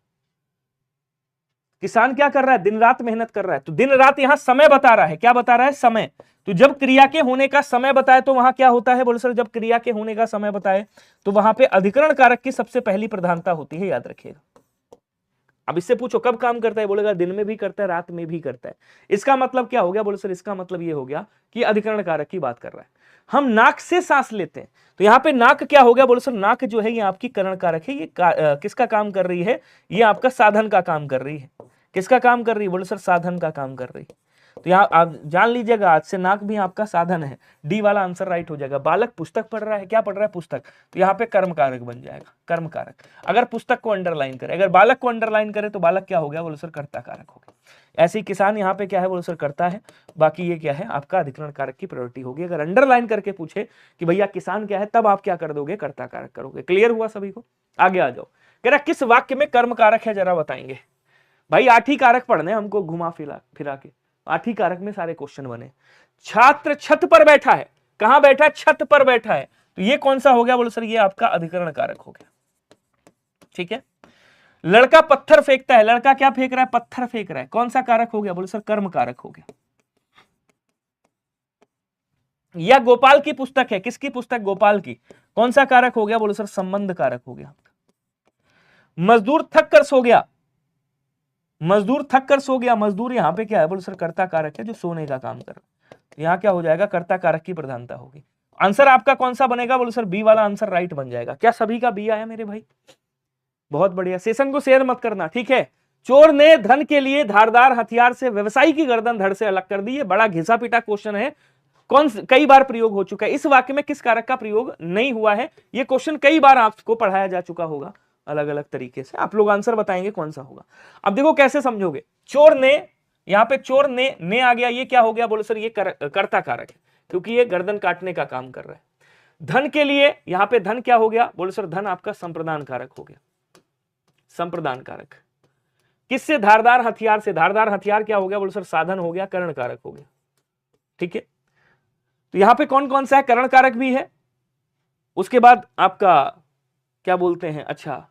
किसान क्या कर रहा है, दिन रात मेहनत कर रहा है। तो दिन रात यहां समय बता रहा है, क्या बता रहा है, समय। तो जब क्रिया के होने का समय बताए तो वहां क्या होता है, बोले सर जब क्रिया के होने का समय बताए तो वहां पे अधिकरण कारक की सबसे पहली प्रधानता होती है, याद रखिएगा। अब इससे पूछो कब काम करता है, बोलेगा दिन में भी करता है, रात में भी करता है। इसका मतलब क्या हो गया, बोले सर इसका मतलब ये हो गया कि अधिकरण कारक की बात कर रहा है। हम नाक से सांस लेते हैं, तो यहाँ पे नाक क्या हो गया, बोले सर नाक जो है ये आपकी करण कारक है। ये किसका काम कर रही है, ये आपका साधन का काम कर रही है। किसका काम कर रही है, बोले सर साधन का काम कर रही है। तो यहाँ आप जान लीजिएगा, आज से नाक भी आपका साधन है। डी वाला आंसर राइट हो जाएगा। बालक पुस्तक पढ़ रहा है, क्या पढ़ रहा है, पुस्तक, तो यहाँ पे कर्म कारक बन जाएगा, कर्म कारक। अगर पुस्तक को अंडरलाइन करे, अगर बालक को अंडरलाइन करे तो बालक क्या हो गया, बोले सर कर्ता कारक हो गया। ऐसे ही किसान यहाँ पे क्या है, बोले सर करता है, बाकी ये क्या है आपका अधिकरण कारक की प्रायोरिटी होगी। अगर अंडरलाइन करके पूछे कि भैया किसान क्या है, तब आप क्या कर दोगे, कर्ता कारक करोगे। क्लियर हुआ सभी को? आगे आ जाओ। कह रहा किस वाक्य में कर्म कारक है, जरा बताएंगे भाई। 8 ही कारक पढ़ने हमको घुमा फिरा के, 8 ही कारक में सारे क्वेश्चन बने। छात्र छत पर बैठा है, कहां बैठा है, छत पर बैठा है, तो ये कौन सा हो गया, बोलो सर ये आपका अधिकरण कारक हो गया। ठीक है। लड़का पत्थर फेंकता है, लड़का क्या फेंक रहा है, पत्थर फेंक रहा है, कौन सा कारक हो गया, बोलो सर कर्म कारक हो गया। या गोपाल की पुस्तक है, किसकी पुस्तक, गोपाल की, कौन सा कारक हो गया, बोलो सर संबंध कारक हो गया। मजदूर थक कर सो गया, मजदूर थक कर सो गया, मजदूर यहां पे क्या है, बोलो सर कर्ता कारक है, जो सोने का काम कर रहा है। यहां क्या हो जाएगा, कर्ता कारक की प्रधानता होगी। आंसर आपका कौन सा बनेगा, बोलो सर बी वाला आंसर राइट बन जाएगा। क्या सभी का बी आया मेरे भाई? बहुत बढ़िया। सेशन को शेयर मत करना, ठीक है। चोर ने धन के लिए धारदार हथियार से व्यवसायी की गर्दन धड़ से अलग कर दी है। बड़ा घिसा पीटा क्वेश्चन है, कई बार प्रयोग हो चुका है। इस वाक्य में किस कारक का प्रयोग नहीं हुआ है, यह क्वेश्चन कई बार आपको पढ़ाया जा चुका होगा अलग अलग तरीके से। आप लोग आंसर बताएंगे कौन सा होगा। अब देखो कैसे समझोगे। चोर ने, यहां पे चोर ने आ गया, ये क्या हो गया, बोलो सर ये कर्ता कारक है, क्योंकि ये गर्दन काटने का काम कर रहा है। धन के लिए, यहां पे धन क्या हो गया, बोलो सर धन आपका संप्रदान कारक हो गया, संप्रदान कारक। किससे, धारदार हथियार से, धारदार हथियार क्या हो गया, बोलो सर साधन हो गया, करण कारक हो गया। ठीक है। तो यहां पे कौन कौन सा है, करण कारक भी है, उसके बाद आपका क्या बोलते हैं, अच्छा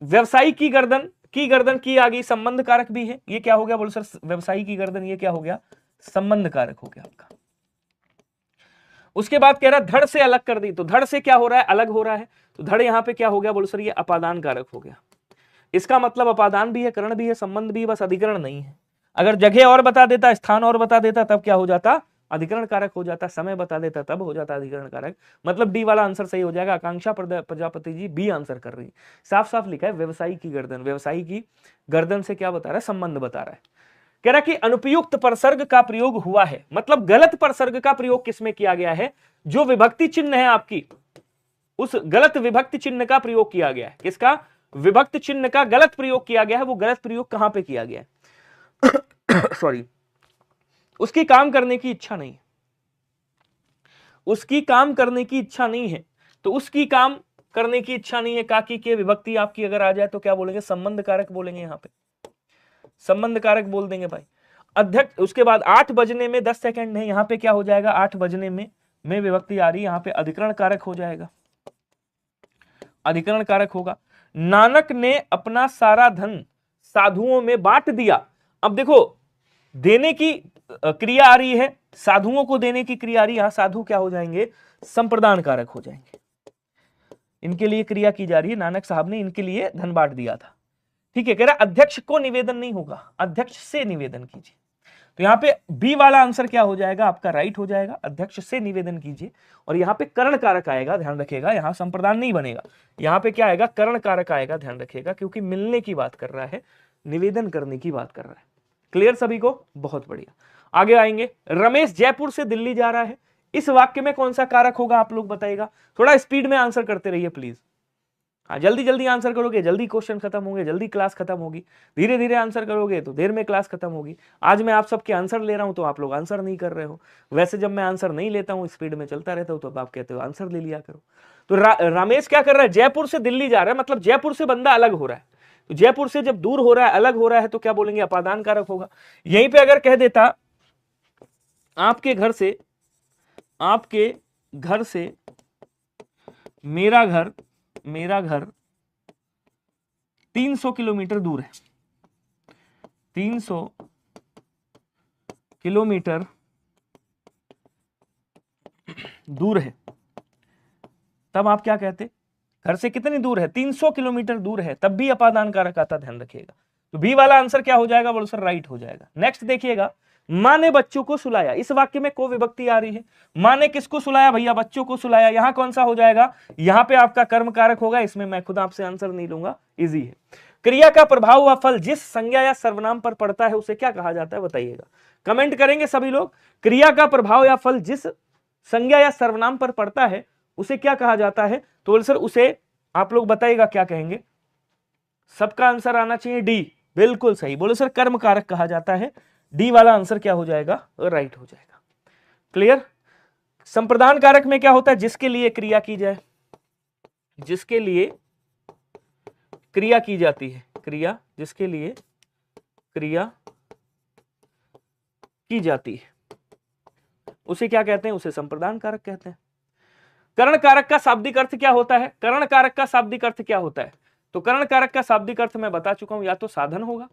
व्यवसायी की गर्दन की आ गई, संबंध कारक भी है। ये क्या हो गया, बोलो सर व्यवसायी की गर्दन, ये क्या हो गया, संबंध कारक हो गया आपका। उसके बाद कह रहा धड़ से अलग कर दी, तो धड़ से क्या हो रहा है, अलग हो रहा है, तो धड़ यहां पे क्या हो गया, बोलो सर ये अपादान कारक हो गया। इसका मतलब अपादान भी है, करण भी है, संबंध भी है, बस अधिकरण नहीं है। अगर जगह और बता देता, स्थान और बता देता, तब क्या हो जाता, अधिकरण कारक हो जाता। समय बता देता तब हो जाता अधिकरण कारक। मतलब डी वाला आंसर सही हो जाएगा। आकांक्षा प्रजापति जी बी आंसर कर रही है। साफ साफ लिखा है व्यवसायी की गर्दन, व्यवसायी की गर्दन से क्या बता रहा है, संबंध बता रहा है। कह रहा कि अनुपयुक्त परसर्ग का प्रयोग हुआ है, मतलब गलत परसर्ग का प्रयोग किसमें किया गया है, जो विभक्ति चिन्ह है आपकी, उस गलत विभक्ति चिन्ह का प्रयोग किया गया है। किसका, विभक्त चिन्ह का गलत प्रयोग किया गया है, वो गलत प्रयोग कहां पे किया गया है? सॉरी, उसकी काम करने की इच्छा नहीं है, उसकी काम करने की इच्छा नहीं है, तो उसकी काम करने की इच्छा नहीं है काकी के विभक्ति आपकी अगर आ जाए तो क्या बोलेंगे? संबंध कारक बोलेंगे, यहां पे संबंध कारक बोल देंगे भाई। अध्यक्ष, उसके बाद 8 बजने में 10 सेकंड है, यहां पे क्या हो जाएगा? 8 बजने में विभक्ति आ रही है, यहां पे अधिकरण कारक हो जाएगा, अधिकरण कारक होगा। नानक ने अपना सारा धन साधुओं में बांट दिया। अब देखो, देने की क्रिया आ रही है, साधुओं को देने की क्रिया आ रही है, यहां साधु क्या हो जाएंगे? संप्रदान कारक हो जाएंगे। इनके लिए क्रिया की जा रही है, नानक साहब ने इनके लिए धन बांट दिया था। ठीक है, कह रहा अध्यक्ष को निवेदन नहीं होगा, अध्यक्ष से निवेदन कीजिए। तो यहाँ पे बी वाला आंसर क्या हो जाएगा? आपका राइट हो जाएगा, अध्यक्ष से निवेदन कीजिए। और यहाँ पे कर्ण कारक आएगा, ध्यान रखिएगा, यहाँ संप्रदान नहीं बनेगा, यहाँ पे क्या आएगा? कर्ण कारक आएगा, ध्यान रखिएगा, क्योंकि मिलने की बात कर रहा है, निवेदन करने की बात कर रहा है। क्लियर सभी को? बहुत बढ़िया। आगे आएंगे, रमेश जयपुर से दिल्ली जा रहा है, इस वाक्य में कौन सा कारक होगा? आप लोग बताइएगा, थोड़ा स्पीड में आंसर करते रहिए प्लीज। हाँ, जल्दी जल्दी आंसर करोगे जल्दी क्वेश्चन खत्म होंगे, जल्दी क्लास खत्म होगी। धीरे धीरे आंसर करोगे तो देर में क्लास खत्म होगी। आज मैं आप सबके आंसर ले रहा हूं तो आप लोग आंसर नहीं कर रहे हो। वैसे जब मैं आंसर नहीं लेता हूं, स्पीड में चलता रहता हूं, तो आप कहते हो आंसर ले लिया करो। तो रमेश क्या कर रहा है? जयपुर से दिल्ली जा रहा है, मतलब जयपुर से बंदा अलग हो रहा है। तो जयपुर से जब दूर हो रहा है, अलग हो रहा है, तो क्या बोलेंगे? अपादान कारक होगा। यहीं पे अगर कह देता आपके घर से मेरा घर 300 किलोमीटर दूर है, 300 किलोमीटर दूर है, तब आप क्या कहते? घर से कितनी दूर है? 300 किलोमीटर दूर है, तब भी अपादान कारक आता, ध्यान रखिएगा। तो बी वाला आंसर क्या हो जाएगा? बोलो सर, राइट हो जाएगा। नेक्स्ट देखिएगा, मां ने बच्चों को सुलाया, इस वाक्य में को विभक्ति आ रही है। मां ने किसको सुलाया? भैया बच्चों को सुलाया। यहां कौन सा हो जाएगा? यहां पे आपका कर्म कारक होगा, इसमें मैं खुद आपसे आंसर नहीं लूंगा, इजी है। क्रिया का प्रभाव व फल जिस संज्ञा या सर्वनाम पर पड़ता है उसे क्या कहा जाता है? बताइएगा, कमेंट करेंगे सभी लोग। क्रिया का प्रभाव या फल जिस संज्ञा या सर्वनाम पर पड़ता है उसे क्या कहा जाता है? तो बोल सर, उसे आप लोग बताइएगा क्या कहेंगे। सबका आंसर आना चाहिए डी, बिल्कुल सही। बोलो सर, कर्म कारक कहा जाता है। डी वाला आंसर क्या हो जाएगा? राइट हो जाएगा। क्लियर? संप्रदान कारक में क्या होता है? जिसके लिए क्रिया की जाए, जिसके लिए क्रिया की जाती है, क्रिया, जिसके लिए क्रिया की जाती है उसे क्या कहते हैं? उसे संप्रदान कारक कहते हैं। कर्ण कारक का शाब्दिक अर्थ क्या होता है? कर्ण कारक का शाब्दिक अर्थ क्या होता है? तो कर्ण कारक का शाब्दिक अर्थ मैं बता चुका हूं, या तो साधन होगा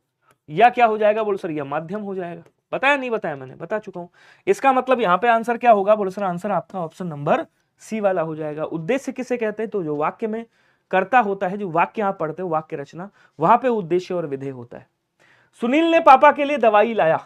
या क्या हो जाएगा? बोलो सर, यह माध्यम हो जाएगा। बताया नहीं बताया? मैंने बता चुका हूं। इसका मतलब यहां पे आंसर क्या होगा? बोलो सर, आंसर आपका ऑप्शन नंबर सी वाला हो जाएगा। उद्देश्य किसे कहते हैं? तो जो वाक्य में कर्ता होता है, जो वाक्य आप पढ़ते हो, वाक्य रचना, वहां पे उद्देश्य और विधेय होता है। सुनील ने पापा के लिए दवाई लाया,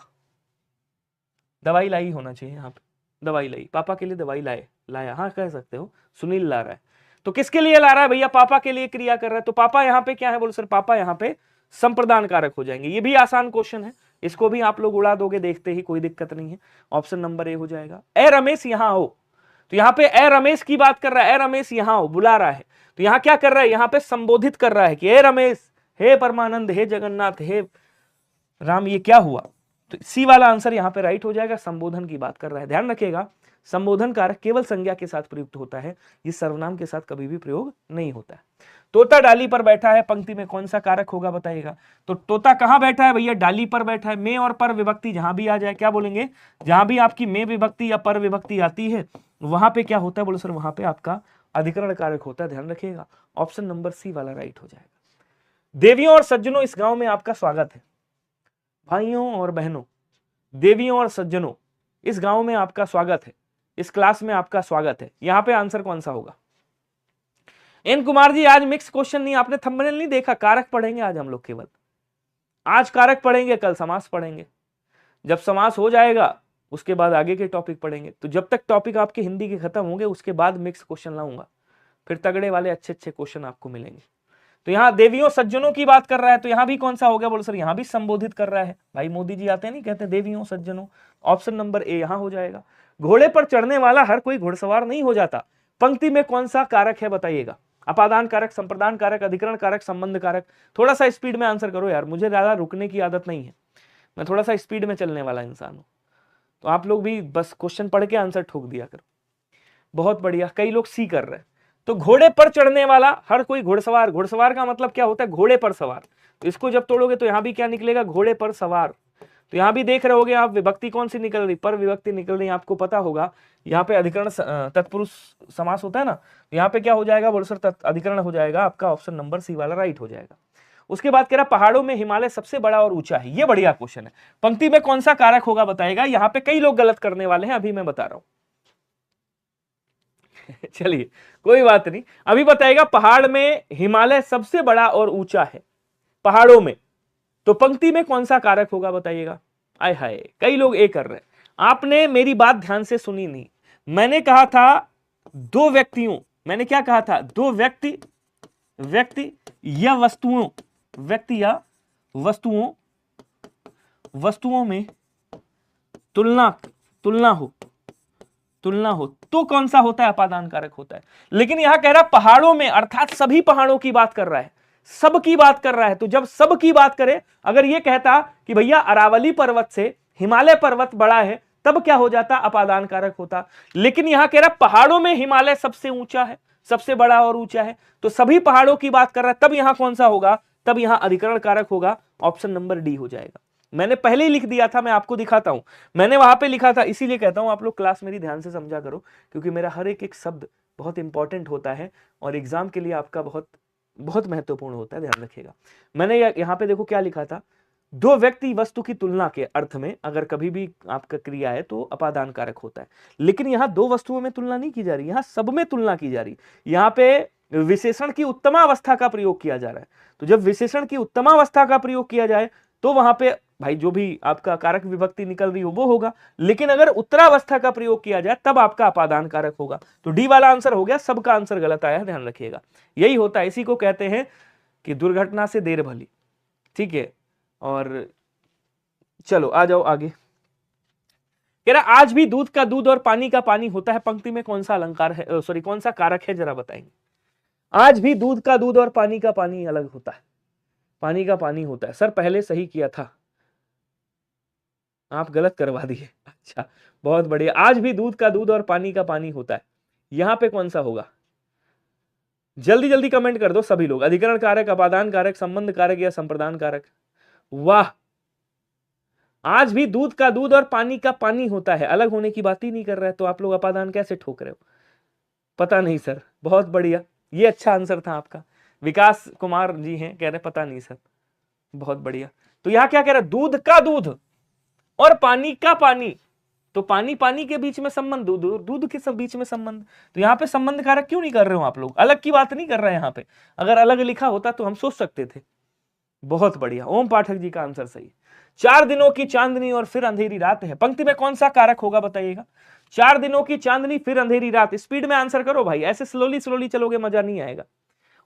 दवाई लाई होना चाहिए यहाँ पे, दवाई लाई, पापा के लिए दवाई लाया, हाँ कह सकते हो। सुनील ला रहा है, तो किसके लिए ला रहा है? भैया पापा के लिए क्रिया कर रहा है, तो पापा यहाँ पे क्या है? बोलो सर, पापा यहाँ पे संप्रदान कारक हो जाएंगे। ये भी आसान क्वेश्चन है, इसको भी आप लोग उड़ा दोगे देखते ही, कोई दिक्कत नहीं है। ऑप्शन नंबर ए हो जाएगा। ए रमेश यहाँ आओ, तो यहाँ पे ए रमेश की बात कर रहा है, ए रमेश यहाँ आओ, बुला रहा है। तो यहाँ क्या कर रहा है? यहाँ पे संबोधित कर रहा है कि ए रमेश, हे परमानंद, हे जगन्नाथ, हे राम, ये क्या हुआ? तो सी वाला आंसर यहाँ पे राइट हो जाएगा। संबोधन की बात कर रहा है, ध्यान रखिएगा। संबोधन कारक केवल संज्ञा के साथ प्रयुक्त होता है, ये सर्वनाम के साथ कभी भी प्रयोग नहीं होता है। तोता डाली पर बैठा है, पंक्ति में कौन सा कारक होगा? बताइएगा। तो तोता कहां बैठा है? भैया डाली पर बैठा है। में और पर विभक्ति जहां भी आ जाए, क्या बोलेंगे? जहां भी आपकी में विभक्ति या पर विभक्ति आती है, वहां पे क्या होता है? बोलो सर, वहां पे आपका अधिकरण कारक होता है, ध्यान रखिएगा। ऑप्शन नंबर सी वाला राइट हो जाएगा। देवियों और सज्जनों, इस गांव में आपका स्वागत है। भाइयों और बहनों, देवियों और सज्जनों, इस गांव में आपका स्वागत है, इस क्लास में आपका स्वागत है। यहां पे आंसर कौन सा होगा? एन कुमार जी, आज मिक्स क्वेश्चन नहीं, आपने थंबनेल नहीं देखा, कारक पढ़ेंगे आज हम लोग केवल। आज कारक पढ़ेंगे, कल समास पढ़ेंगे। जब समास हो जाएगा उसके बाद आगे के टॉपिक पढ़ेंगे। तो जब तक टॉपिक आपके हिंदी के खत्म होंगे उसके बाद मिक्स क्वेश्चन लाऊंगा, फिर तगड़े वाले अच्छे अच्छे क्वेश्चन आपको मिलेंगे। तो यहाँ देवियों सज्जनों की बात कर रहा है, तो यहाँ भी कौन सा हो गया? बोलो सर, यहाँ भी संबोधित कर रहा है। भाई मोदी जी आते हैं नहीं, कहते देवियों सज्जनों। ऑप्शन नंबर ए यहाँ हो जाएगा। घोड़े पर चढ़ने वाला हर कोई घुड़सवार नहीं हो जाता, पंक्ति में कौन सा कारक है? बताइएगा। अपादान कारक, संप्रदान कारक, अधिकरण कारक, संबंध कारक। थोड़ा सा स्पीड में आंसर करो यार, मुझे ज्यादा रुकने की आदत नहीं है, मैं थोड़ा सा स्पीड में चलने वाला इंसान हूं। तो आप लोग भी बस क्वेश्चन पढ़ के आंसर ठोक दिया करो। बहुत बढ़िया, कई लोग सी कर रहे हैं। तो घोड़े पर चढ़ने वाला हर कोई घुड़सवार, घुड़सवार का मतलब क्या होता है? घोड़े पर सवार। तो इसको जब तोड़ोगे तो यहां भी क्या निकलेगा? घोड़े पर सवार। तो यहां भी देख रहे होगे आप, विभक्ति कौन सी निकल रही? पर विभक्ति निकल रही, आपको पता होगा। यहाँ पे अधिकरण तत्पुरुष समास होता है ना, तो यहाँ पे क्या हो जाएगा बोलो सर? अधिकरण हो जाएगा आपका, ऑप्शन नंबर सी वाला राइट हो जाएगा। उसके बाद कह रहा पहाड़ों में हिमालय सबसे बड़ा और ऊंचा है। ये बढ़िया क्वेश्चन है। पंक्ति में कौन सा कारक होगा बताएगा? यहाँ पे कई लोग गलत करने वाले हैं, अभी मैं बता रहा हूं। चलिए कोई बात नहीं, अभी बताएगा पहाड़ में हिमालय सबसे बड़ा और ऊंचा है, पहाड़ों में। तो पंक्ति में कौन सा कारक होगा बताइएगा? आय हाय, कई लोग ए कर रहे हैं। आपने मेरी बात ध्यान से सुनी नहीं। मैंने कहा था दो व्यक्तियों, मैंने क्या कहा था? दो व्यक्ति या वस्तुओं, व्यक्ति या वस्तुओं में तुलना हो तो कौन सा होता है? अपादान कारक होता है। लेकिन यहां कह रहा पहाड़ों में, अर्थात सभी पहाड़ों की बात कर रहा है, सब की बात कर रहा है। तो जब सब की बात करे, अगर ये कहता कि भैया अरावली पर्वत से हिमालय पर्वत बड़ा है, तब क्या हो जाता? अपादान कारक होता। लेकिन यहां कह रहा पहाड़ों में हिमालय सबसे ऊंचा है, सबसे बड़ा और ऊंचा है, तो सभी पहाड़ों की बात कर रहा है, तब यहां कौन सा होगा? तब यहां अधिकरण कारक होगा, ऑप्शन नंबर डी हो जाएगा। मैंने पहले ही लिख दिया था, मैं आपको दिखाता हूं, मैंने वहां पे लिखा था, इसीलिए कहता हूं आप लोग क्लास मेरी ध्यान से समझा करो, क्योंकि मेरा हर एक शब्द बहुत इंपॉर्टेंट होता है और एग्जाम के लिए आपका बहुत बहुत महत्वपूर्ण होता है, ध्यान रखिएगा। मैंने यहाँ पे देखो क्या लिखा था, दो व्यक्ति वस्तु की तुलना के अर्थ में अगर कभी भी आपका क्रिया है तो अपादान कारक होता है। लेकिन यहाँ दो वस्तुओं में तुलना नहीं की जा रही, यहाँ सब में तुलना की जा रही। यहाँ पे विशेषण की उत्तमावस्था का प्रयोग किया जा रहा है। तो जब विशेषण की उत्तमावस्था का प्रयोग किया जाए तो वहां पे भाई जो भी आपका कारक विभक्ति निकल रही हो वो होगा। लेकिन अगर उत्तरावस्था का प्रयोग किया जाए तब आपका अपादान कारक होगा। तो डी वाला आंसर हो गया, सबका आंसर गलत आया, ध्यान रखिएगा। यही होता है, इसी को कहते हैं कि दुर्घटना से देर भली। ठीक है, और चलो आ जाओ आगे। कह रहा आज भी दूध का दूध और पानी का पानी होता है। पंक्ति में कौन सा अलंकार है, सॉरी कौन सा कारक है, जरा बताएंगे। आज भी दूध का दूध और पानी का पानी अलग होता है, पानी का पानी होता है। सर पहले सही किया था, आप गलत करवा दिए। अच्छा बहुत बढ़िया, आज भी दूध का दूध और पानी का पानी होता है, यहां पे कौन सा होगा? जल्दी जल्दी कमेंट कर दो सभी लोग। अधिकरण कारक, अपादान कारक, संबंध कारक या संप्रदान कारक? वाह, आज भी दूध का दूध और पानी का पानी होता है, अलग होने की बात ही नहीं कर रहा है, तो आप लोग अपादान कैसे ठोक रहे हो? पता नहीं सर, बहुत बढ़िया, ये अच्छा आंसर था आपका। विकास कुमार जी हैं, कह रहे पता नहीं सर, बहुत बढ़िया। तो यहां क्या कह रहा है? दूध का दूध और पानी का पानी, तो पानी पानी के बीच में संबंध, दूध के सब बीच में संबंध। तो यहाँ पे संबंध कारक क्यों नहीं कर रहे हो आप लोग? अलग की बात नहीं कर रहे हैं यहाँ पे, अगर अलग लिखा होता तो हम सोच सकते थे। बहुत बढ़िया, ओम पाठक जी का आंसर सही। 4 दिनों की चांदनी और फिर अंधेरी रात है, पंक्ति में कौन सा कारक होगा बताइएगा? 4 दिनों की चांदनी फिर अंधेरी रात। स्पीड में आंसर करो भाई, ऐसे स्लोली स्लोली चलोगे मजा नहीं आएगा,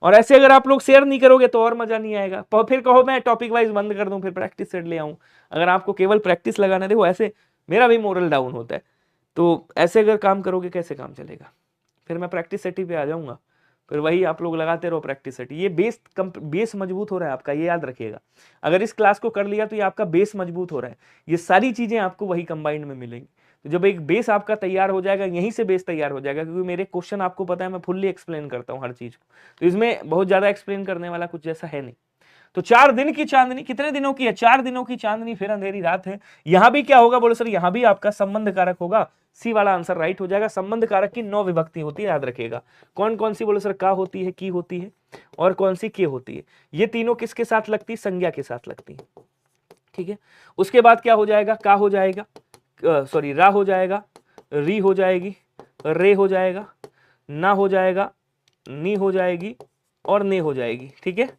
और ऐसे अगर आप लोग शेयर नहीं करोगे तो और मजा नहीं आएगा। फिर कहो मैं टॉपिक वाइज बंद कर दूं, फिर प्रैक्टिस सेट ले आऊं। अगर आपको केवल प्रैक्टिस लगाना, देखो ऐसे मेरा भी मोरल डाउन होता है, तो ऐसे अगर काम करोगे कैसे काम चलेगा? फिर मैं प्रैक्टिस सेट ही पे आ जाऊंगा, फिर वही आप लोग लगाते रहो प्रैक्टिस सेट। ये बेस मजबूत हो रहा है आपका, ये याद रखिएगा। अगर इस क्लास को कर लिया तो ये आपका बेस मजबूत हो रहा है, ये सारी चीजें आपको वही कंबाइंड में मिलेंगी। तो जब एक बेस आपका तैयार हो जाएगा, यहीं से बेस तैयार हो जाएगा, क्योंकि मेरे क्वेश्चन आपको पता है मैं फुल्ली एक्सप्लेन करता हूँ हर चीज को, तो इसमें बहुत ज्यादा एक्सप्लेन करने वाला कुछ जैसा है नहीं। तो 4 दिन की चांदनी, कितने दिनों की है? 4 दिनों की चांदनी फिर अंधेरी रात है। यहां भी क्या होगा बोलो सर? यहां भी आपका संबंध कारक होगा, सी वाला आंसर राइट हो जाएगा। संबंध कारक की 9 विभक्ति होती है, याद रखिएगा। कौन कौन सी बोलो सर? का होती है, की होती है, और कौन सी के होती है। ये तीनों किसके साथ लगती है? संज्ञा के साथ लगती है। ठीक है, उसके बाद क्या हो जाएगा? का हो जाएगा, सॉरी रा हो जाएगा, री हो जाएगी, रे हो जाएगा, ना हो जाएगा, नी हो जाएगी, और ने हो जाएगी। ठीक है,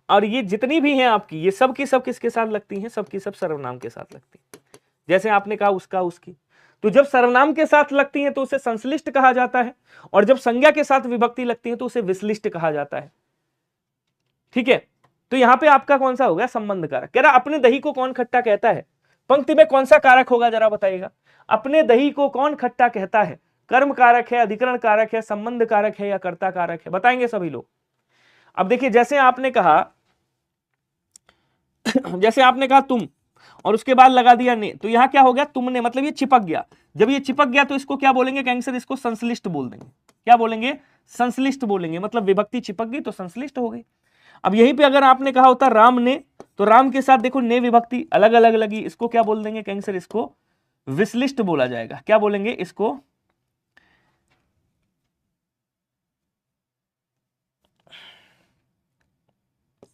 और ये जितनी भी हैं आपकी, ये सब की सब किसके साथ लगती हैं? सब की सब सर्वनाम के साथ लगती हैं। जैसे आपने कहा उसका, उसकी, तो जब सर्वनाम के साथ लगती हैं तो उसे संश्लिष्ट कहा जाता है, और जब संज्ञा के साथ विभक्ति लगती है तो उसे विश्लिष्ट कहा जाता है। ठीक है, तो यहां पे आपका कौन सा हो गया? संबंध कारक। कह रहा अपने दही को कौन खट्टा कहता है, पंक्ति में कौन सा कारक होगा जरा बताइएगा? अपने दही को कौन खट्टा कहता है? कर्म कारक है, अधिकरण कारक है, संबंध कारक है या कर्ता कारक है, बताएंगे सभी लोग। अब देखिए जैसे आपने कहा जैसे आपने कहा तुम और उसके बाद लगा दिया ने, तो यहां क्या हो गया, तुमने मतलब ये चिपक गया। जब ये चिपक गया तो इसको क्या बोलेंगे कैंसर, इसको संश्लिष्ट बोल देंगे। क्या बोलेंगे, संश्लिष्ट बोलेंगे, मतलब विभक्ति चिपक गई तो संश्लिष्ट हो गई। अब यहीं पे अगर आपने कहा होता राम ने, तो राम के साथ देखो ने विभक्ति अलग अलग लगी, इसको क्या बोल देंगे कैंसर, इसको विश्लिष्ट बोला जाएगा। क्या बोलेंगे इसको,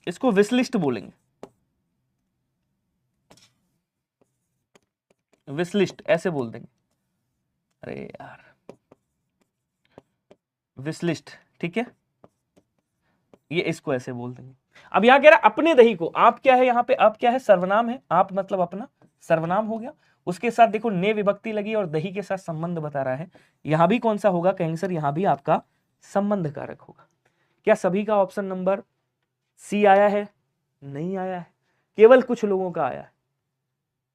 इसको विश्लिष्ट बोलेंगे, विश्लिष्ट ऐसे बोल देंगे। अरे यार विश्लिष्ट, ठीक है, ये इसको ऐसे बोल देंगे। अब यहां कह रहा अपने दही को, आप क्या है यहाँ पे, आप क्या है, सर्वनाम है, आप मतलब अपना सर्वनाम हो गया, उसके साथ देखो ने विभक्ति लगी और दही के साथ संबंध बता रहा है। यहां भी कौन सा होगा कैंसर, यहां भी आपका संबंध कारक होगा। क्या सभी का ऑप्शन नंबर सी आया है, नहीं आया है, केवल कुछ लोगों का आया है।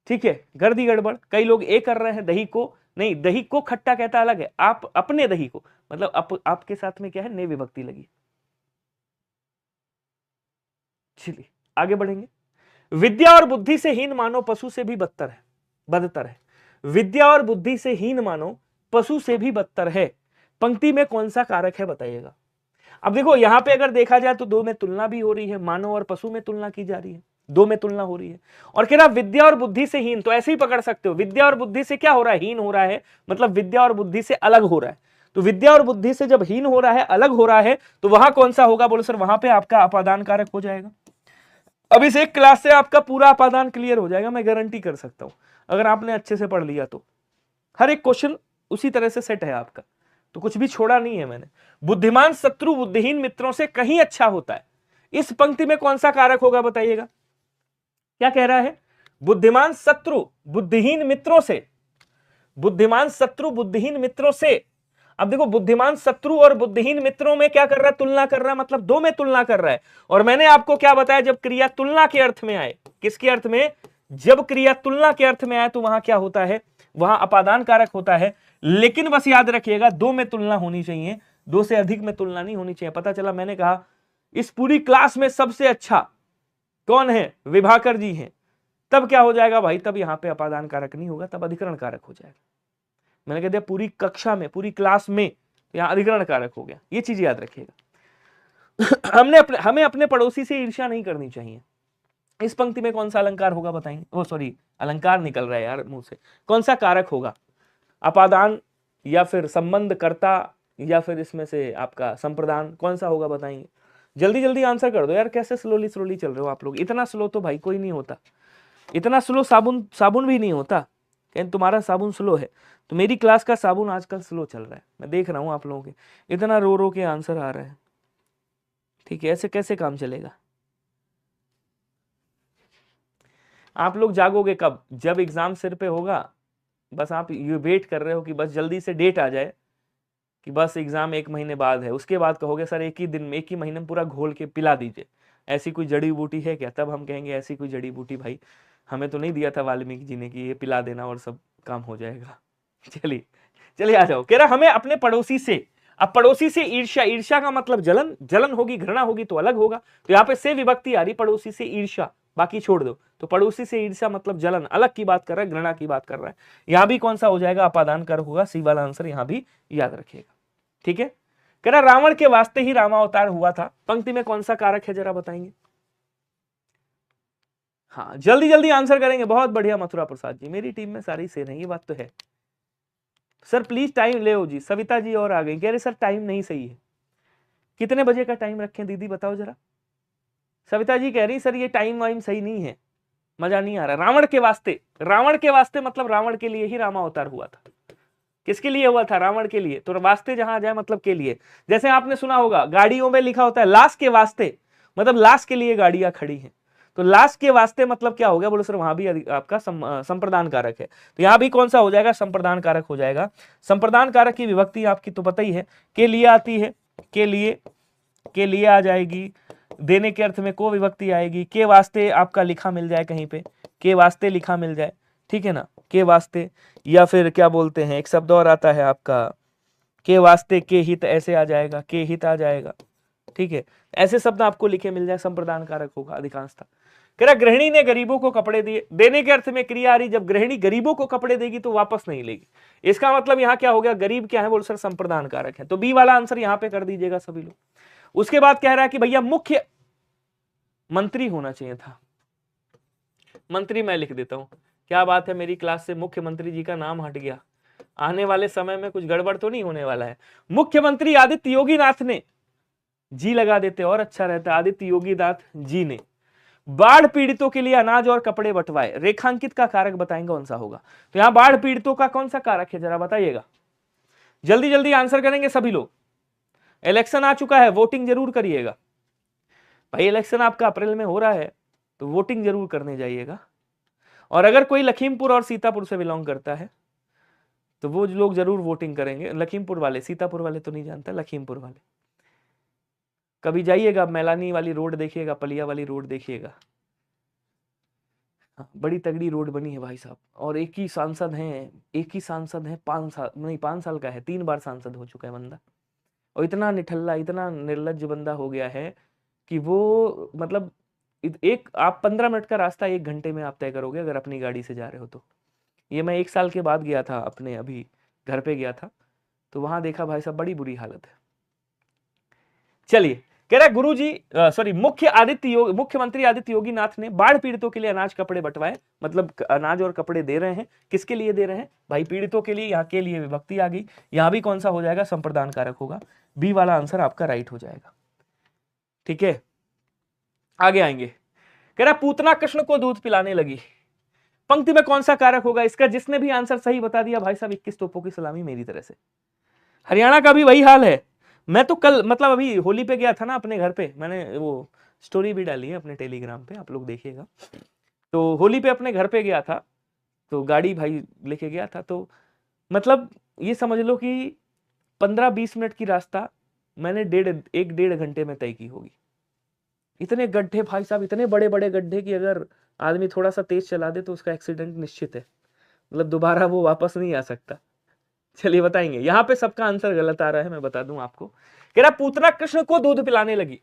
ठीक है, गर्दी गड़बड़, कई लोग ए कर रहे हैं, दही को नहीं, दही को खट्टा कहता अलग है, आप अपने दही को मतलब आपके साथ में क्या है, ने विभक्ति लगी। चलिए आगे बढ़ेंगे। विद्या और बुद्धि से हीन मानो पशु से भी बदतर है। विद्या और बुद्धि से हीन मानो पशु से भी बदतर है, पंक्ति में कौन सा कारक है बताइएगा। अब देखो यहां पे अगर देखा जाए तो दो में तुलना भी हो रही है, मानव और पशु में तुलना की जा रही है, दो में तुलना हो रही है। और कह रहा विद्या और बुद्धि से हीन, तो ऐसे ही पकड़ सकते हो, विद्या और बुद्धि से क्या हो रहा है, हीन हो रहा है, मतलब विद्या और बुद्धि से अलग हो रहा है। तो विद्या और बुद्धि से जब हीन हो रहा है, अलग हो रहा है, तो वहां कौन सा होगा, बोलो सर वहां पे आपका अपादान कारक हो जाएगा। अब इस एक क्लास से आपका पूरा अपादान क्लियर हो जाएगा, मैं गारंटी कर सकता हूं, अगर आपने अच्छे से पढ़ लिया तो। हर एक क्वेश्चन उसी तरह से सेट है आपका, तो कुछ भी छोड़ा नहीं है मैंने। बुद्धिमान शत्रु बुद्धिहीन मित्रों से कहीं अच्छा होता है, इस पंक्ति में कौन सा कारक होगा बताइएगा। क्या कह रहा है, बुद्धिमान शत्रु बुद्धिहीन मित्रों से, बुद्धिमान शत्रु बुद्धिहीन मित्रों से। अब देखो बुद्धिमान शत्रु और बुद्धिहीन मित्रों में क्या कर रहा है, तुलना कर रहा है, मतलब दो में तुलना कर रहा है। और मैंने आपको क्या बताया, जब क्रिया तुलना के अर्थ में आए, किसके अर्थ में, जब क्रिया तुलना के अर्थ में आए तो वहां क्या होता है, वहां अपादान कारक होता है। लेकिन बस याद रखिएगा दो में तुलना होनी चाहिए, दो से अधिक में तुलना नहीं होनी चाहिए। पता चला मैंने कहा इस पूरी क्लास में सबसे अच्छा कौन है, विभाकर जी हैं, तब क्या हो जाएगा भाई, तब यहां पे अपादान कारक नहीं होगा, तब अधिकरण कारक हो जाएगा। मैंने कह दिया पूरी कक्षा में, पूरी क्लास में, यहां अधिकरण कारक हो गया, ये चीज याद रखिएगा। हमें अपने पड़ोसी से ईर्ष्या नहीं करनी चाहिए। इस पंक्ति में कौन सा अलंकार होगा बताएंगे, ओ सॉरी अलंकार निकल रहा है यार मुंह से, कौन सा कारक होगा, अपादान या फिर संबंध कर्ता या फिर इसमें से आपका संप्रदान, कौन सा होगा बताएंगे। जल्दी जल्दी आंसर कर दो यार, कैसे स्लोली स्लोली चल रहे हो आप लोग, इतना स्लो तो भाई कोई नहीं होता, इतना स्लो साबुन भी नहीं होता। कहीं तुम्हारा साबुन स्लो है, तो मेरी क्लास का साबुन आजकल स्लो चल रहा है, मैं देख रहा हूं आप लोगों के इतना रो रो के आंसर आ रहे हैं। ठीक है, ऐसे कैसे काम चलेगा। आप लोग जागोगे कब, जब एग्जाम सिर पे होगा, बस आप ये वेट कर रहे हो कि बस जल्दी से डेट आ जाए, कि बस एग्जाम एक महीने बाद है, उसके बाद कहोगे सर एक ही दिन में, एक ही महीने में पूरा घोल के पिला दीजिए, ऐसी कोई जड़ी बूटी है क्या, तब हम कहेंगे ऐसी कोई जड़ी बूटी भाई हमें तो नहीं दिया था वाल्मीकि जी ने कि ये पिला देना और सब काम हो जाएगा। चलिए चलिए आ जाओ। कह रहा हमें अपने पड़ोसी से, अब पड़ोसी से ईर्ष्या, ईर्ष्या का मतलब जलन, जलन होगी घृणा होगी तो अलग होगा, तो यहाँ पे से विभक्ति आ रही, पड़ोसी से ईर्ष्या बाकी छोड़ दो, तो पड़ोसी से ईर्ष्या मतलब जलन, अलग की बात कर रहा है, घृणा की बात कर रहा है। यहां भी कौन सा हो जाएगा, अपादान कारक होगा, सी वाला आंसर यहां भी याद रखिएगा। ठीक है, कह रहा रावण के वास्ते ही रामावतार हुआ था, पंक्ति में कौन सा कारक है जरा बताएंगे। हाँ जल्दी जल्दी आंसर करेंगे, बहुत बढ़िया मथुरा प्रसाद जी, मेरी टीम में सारी सेना, ये बात तो है। सर प्लीज टाइम ले जी, सविता जी और आ गई, कह रहे सर टाइम नहीं सही है, कितने बजे का टाइम रखें दीदी बताओ जरा। सविता जी कह रही सर ये टाइम वाइम सही नहीं है, मजा नहीं आ रहा। रावण के वास्ते, रावण के वास्ते मतलब रावण के लिए ही रामावतार हुआ था, किसके लिए हुआ था, रावण के लिए, तो वास्ते जहां आ जाए मतलब के लिए। जैसे आपने सुना होगा गाड़ियों में लिखा होता है लाश के वास्ते, मतलब लाश के लिए गाड़ियां खड़ी हैं, तो लाश के वास्ते मतलब क्या हो गया, बोलो सर वहां भी आपका संप्रदान कारक है, तो यहां भी कौन सा हो जाएगा, संप्रदान कारक हो जाएगा। संप्रदान कारक की विभक्ति आपकी तो पता ही है, के लिए आती है, के लिए आ जाएगी, देने के अर्थ में को विभक्ति आएगी, के वास्ते आपका लिखा मिल जाए कहीं पे, के वास्ते लिखा मिल जाए, ठीक है ना, के वास्ते, या फिर क्या बोलते हैं एक शब्द और आता है आपका के वास्ते, के हित ऐसे आ जाएगा, के हित आ जाएगा, ठीक है। ऐसे शब्द आपको लिखे मिल जाए, संप्रदान कारक होगा अधिकांशतः। कह रहा गृहिणी ने गरीबों को कपड़े दिए, देने के अर्थ में क्रिया आ रही, जब गृहिणी गरीबों को कपड़े देगी तो वापस नहीं लेगी। इसका मतलब यहां क्या हो गया, गरीब क्या है बोल सर, संप्रदान कारक है। तो बी वाला आंसर यहां पे कर दीजिएगा सभी लोग। उसके बाद कह रहा है कि भैया मुख्य मंत्री होना चाहिए था, मंत्री मैं लिख देता हूं। क्या बात है, मेरी क्लास से मुख्यमंत्री जी का नाम हट गया। आने वाले समय में कुछ गड़बड़ तो नहीं होने वाला है। मुख्यमंत्री आदित्य योगी नाथ ने, जी लगा देते और अच्छा रहता, आदित्य योगी नाथ जी ने बाढ़ पीड़ितों के लिए अनाज और कपड़े बंटवाए। रेखांकित का कारक बताएंगे कौन सा होगा। तो यहां बाढ़ पीड़ितों का कौन सा कारक है, जरा बताइएगा, जल्दी जल्दी आंसर करेंगे सभी लोग। इलेक्शन आ चुका है, वोटिंग जरूर करिएगा भाई। इलेक्शन आपका अप्रैल में हो रहा है तो वोटिंग जरूर करने जाइएगा। और अगर कोई लखीमपुर और सीतापुर से बिलोंग करता है तो वो लोग जरूर वोटिंग करेंगे। लखीमपुर वाले, सीतापुर वाले तो नहीं जानता, लखीमपुर वाले कभी जाइएगा, मैलानी वाली रोड देखिएगा, पलिया वाली रोड देखिएगा, बड़ी तगड़ी रोड बनी है भाई साहब। और एक ही सांसद हैं, एक ही सांसद है, 5 साल नहीं, 5 साल का है, 3 बार सांसद हो चुका है बंदा। और इतना निठल्ला, इतना निर्लज्ज बंदा हो गया है कि वो मतलब एक आप 15 मिनट का रास्ता 1 घंटे में आप तय करोगे अगर अपनी गाड़ी से जा रहे हो तो। ये मैं 1 साल के बाद गया था, अपने अभी घर पे गया था, तो वहां देखा भाई साहब बड़ी बुरी हालत है। चलिए, कह रहा गुरु जी सॉरी मुख्यमंत्री आदित्य योगी नाथ ने बाढ़ पीड़ितों के लिए अनाज कपड़े बंटवाए। मतलब अनाज और कपड़े दे रहे हैं, किसके लिए दे रहे हैं भाई, पीड़ितों के लिए। यहाँ के लिए विभक्ति आ गई, यहां भी कौन सा हो जाएगा, संप्रदान कारक होगा। बी वाला आंसर आपका राइट हो जाएगा, ठीक है। आगे आएंगे, कह रहा पूतना कृष्ण को दूध पिलाने लगी। पंक्ति में कौन सा कारक होगा इसका, जिसने भी आंसर सही बता दिया भाई साहब 21 तोपों की सलामी मेरी तरह से। हरियाणा का भी वही हाल है। मैं तो कल मतलब अभी होली पे गया था ना अपने घर पे, मैंने वो स्टोरी भी डाली है अपने टेलीग्राम पे, आप लोग देखिएगा। तो होली पे अपने घर पे गया था, तो गाड़ी भाई लेके गया था, तो मतलब ये समझ लो कि 15-20 मिनट की रास्ता मैंने 1-1.5 घंटे में तय की होगी। इतने गड्ढे भाई साहब, इतने बड़े बड़े गड्ढे कि अगर आदमी थोड़ा सा तेज चला दे तो उसका एक्सीडेंट निश्चित है, मतलब दोबारा वो वापस नहीं आ सकता। चलिए बताएंगे, यहां पे सबका आंसर गलत आ रहा है, मैं बता दूं आपको। कह रहा पूतना कृष्ण को दूध पिलाने लगी।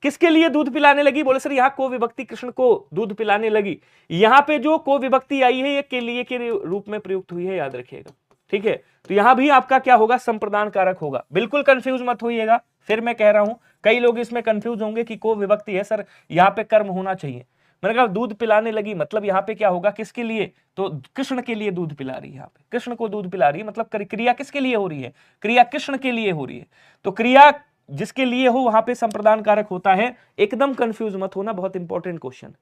किसके लिए दूध पिलाने लगी, बोले सर यहाँ को विभक्ति कृष्ण को दूध पिलाने लगी। यहां पे जो को विभक्ति आई है ये के लिए के रूप में प्रयुक्त हुई है, याद रखिएगा, ठीक है। तो यहां भी आपका क्या होगा, संप्रदान कारक होगा। बिल्कुल कंफ्यूज मत होइएगा, फिर मैं कह रहा हूं कई लोग इसमें कंफ्यूज होंगे कि को विभक्ति है सर, यहाँ पे कर्म होना चाहिए। मैंने कहा दूध पिलाने लगी मतलब यहाँ पे क्या होगा, किसके लिए, तो कृष्ण के लिए दूध पिला रही है। यहाँ पे कृष्ण को दूध पिला रही है, मतलब क्रिया किसके लिए हो रही है, क्रिया कृष्ण के लिए हो रही है। तो क्रिया जिसके लिए हो वहां पे संप्रदान कारक होता है। एकदम कंफ्यूज मत होना, बहुत इंपॉर्टेंट क्वेश्चन,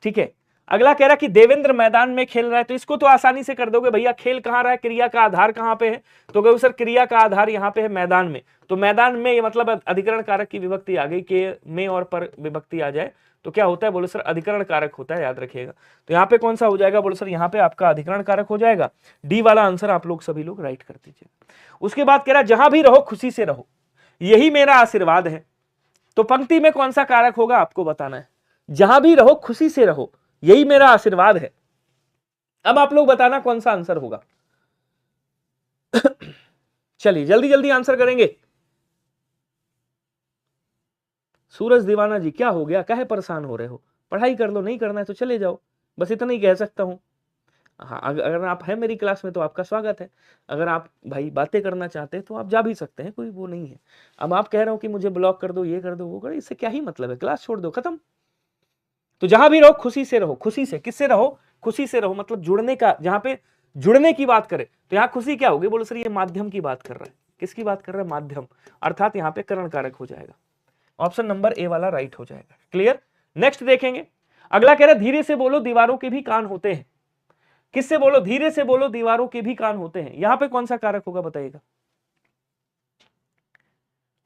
ठीक है। अगला कह रहा कि देवेंद्र मैदान में खेल रहा है, तो इसको तो आसानी से कर दोगे भैया, खेल कहां रहा है, क्रिया का आधार कहां पे है, तो कहो सर क्रिया का आधार यहां पे है मैदान में। तो मैदान में ये मतलब अधिकरण कारक की विभक्ति आ गई, के में और पर विभक्ति आ जाए तो क्या होता है, बोलो सर अधिकरण कारक होता है, याद रखिएगा। तो यहाँ पे कौन सा हो जाएगा, बोलो सर यहाँ पे आपका अधिकरण कारक हो जाएगा। डी वाला आंसर आप लोग सभी लोग राइट कर दीजिए। उसके बाद कह रहा जहां भी रहो खुशी से रहो, यही मेरा आशीर्वाद है। तो पंक्ति में कौन सा कारक होगा आपको बताना है। जहां भी रहो खुशी से रहो, यही मेरा आशीर्वाद है। अब आप लोग बताना कौन सा आंसर होगा। चलिए जल्दी जल्दी आंसर करेंगे। सूरज दीवाना जी क्या हो गया, काहे परेशान हो रहे हो, पढ़ाई कर लो, नहीं करना है तो चले जाओ, बस इतना ही कह सकता हूं। हाँ अगर आप हैं मेरी क्लास में तो आपका स्वागत है, अगर आप भाई बातें करना चाहते हैं तो आप जा भी सकते हैं, कोई वो नहीं है। अब आप कह रहे हो कि मुझे ब्लॉक कर दो, ये कर दो, वो कर दो, इससे क्या ही मतलब है, क्लास छोड़ दो, खत्म। तो जहां भी रहो खुशी से रहो, खुशी से, किससे रहो, खुशी से रहो, मतलब जुड़ने का, जहां पे जुड़ने की बात करे तो यहां खुशी क्या होगी, बोलो सर ये माध्यम की बात कर रहा है, किसकी बात कर रहा है, माध्यम, अर्थात यहां पे करण कारक हो जाएगा। ऑप्शन नंबर ए वाला राइट हो जाएगा, क्लियर। नेक्स्ट देखेंगे, अगला कह रहा है धीरे से बोलो दीवारों के भी कान होते हैं। किससे बोलो, धीरे से बोलो दीवारों के भी कान होते हैं, यहां पे कौन सा कारक होगा बताइएगा।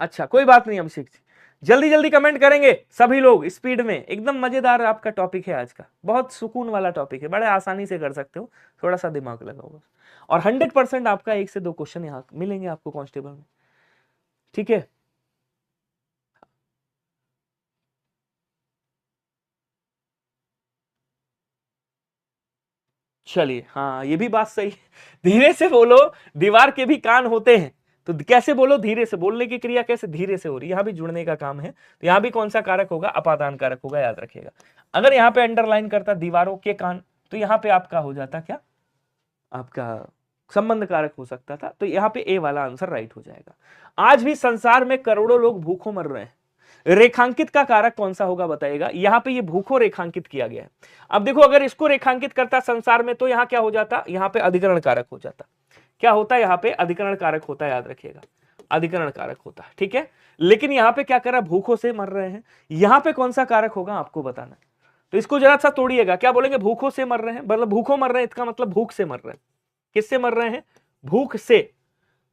अच्छा कोई बात नहीं अभिषेक जी, जल्दी जल्दी कमेंट करेंगे सभी लोग स्पीड में, एकदम मजेदार आपका टॉपिक है आज का, बहुत सुकून वाला टॉपिक है, बड़े आसानी से कर सकते हो, थोड़ा सा दिमाग लगाओ बस। और 100% आपका 1 से 2 क्वेश्चन यहाँ मिलेंगे आपको कांस्टेबल में, ठीक है। चलिए हाँ ये भी बात सही है, धीरे से बोलो दीवार के भी कान होते हैं, तो कैसे बोलो, धीरे से। बोलने की क्रिया कैसे, धीरे से हो रही है, यहां भी जुड़ने का काम है, तो यहां भी कौन सा कारक होगा, अपादान कारक होगा, याद रखिएगा। अगर यहां पे अंडरलाइन करता दीवारों के कान, तो यहां पे आपका हो जाता क्या, आपका संबंध कारक हो सकता था, तो यहां पे ए वाला आंसर राइट हो जाएगा। आज भी संसार में करोड़ों लोग भूखों मर रहे हैं, रेखांकित का कारक कौन सा होगा बताइएगा। यहां पे ये भूखों रेखांकित किया गया है। अब देखो अगर इसको रेखांकित करता संसार में, तो यहां क्या हो जाता, यहां पे अधिकरण कारक हो जाता। क्या होता है, यहां पे अधिकरण कारक होता है, याद रखिएगा, अधिकरण कारक होता है, ठीक है। लेकिन यहां पे क्या कर रहा है, भूखों से मर रहे हैं, यहां पे कौन सा कारक होगा आपको बताना है। तो इसको जरा सा तोड़िएगा, क्या बोलेंगे, भूखों से मर रहे हैं, मतलब भूखों मर रहे हैं, इसका मतलब भूख से मर रहे हैं। किससे मर रहे हैं, भूख से।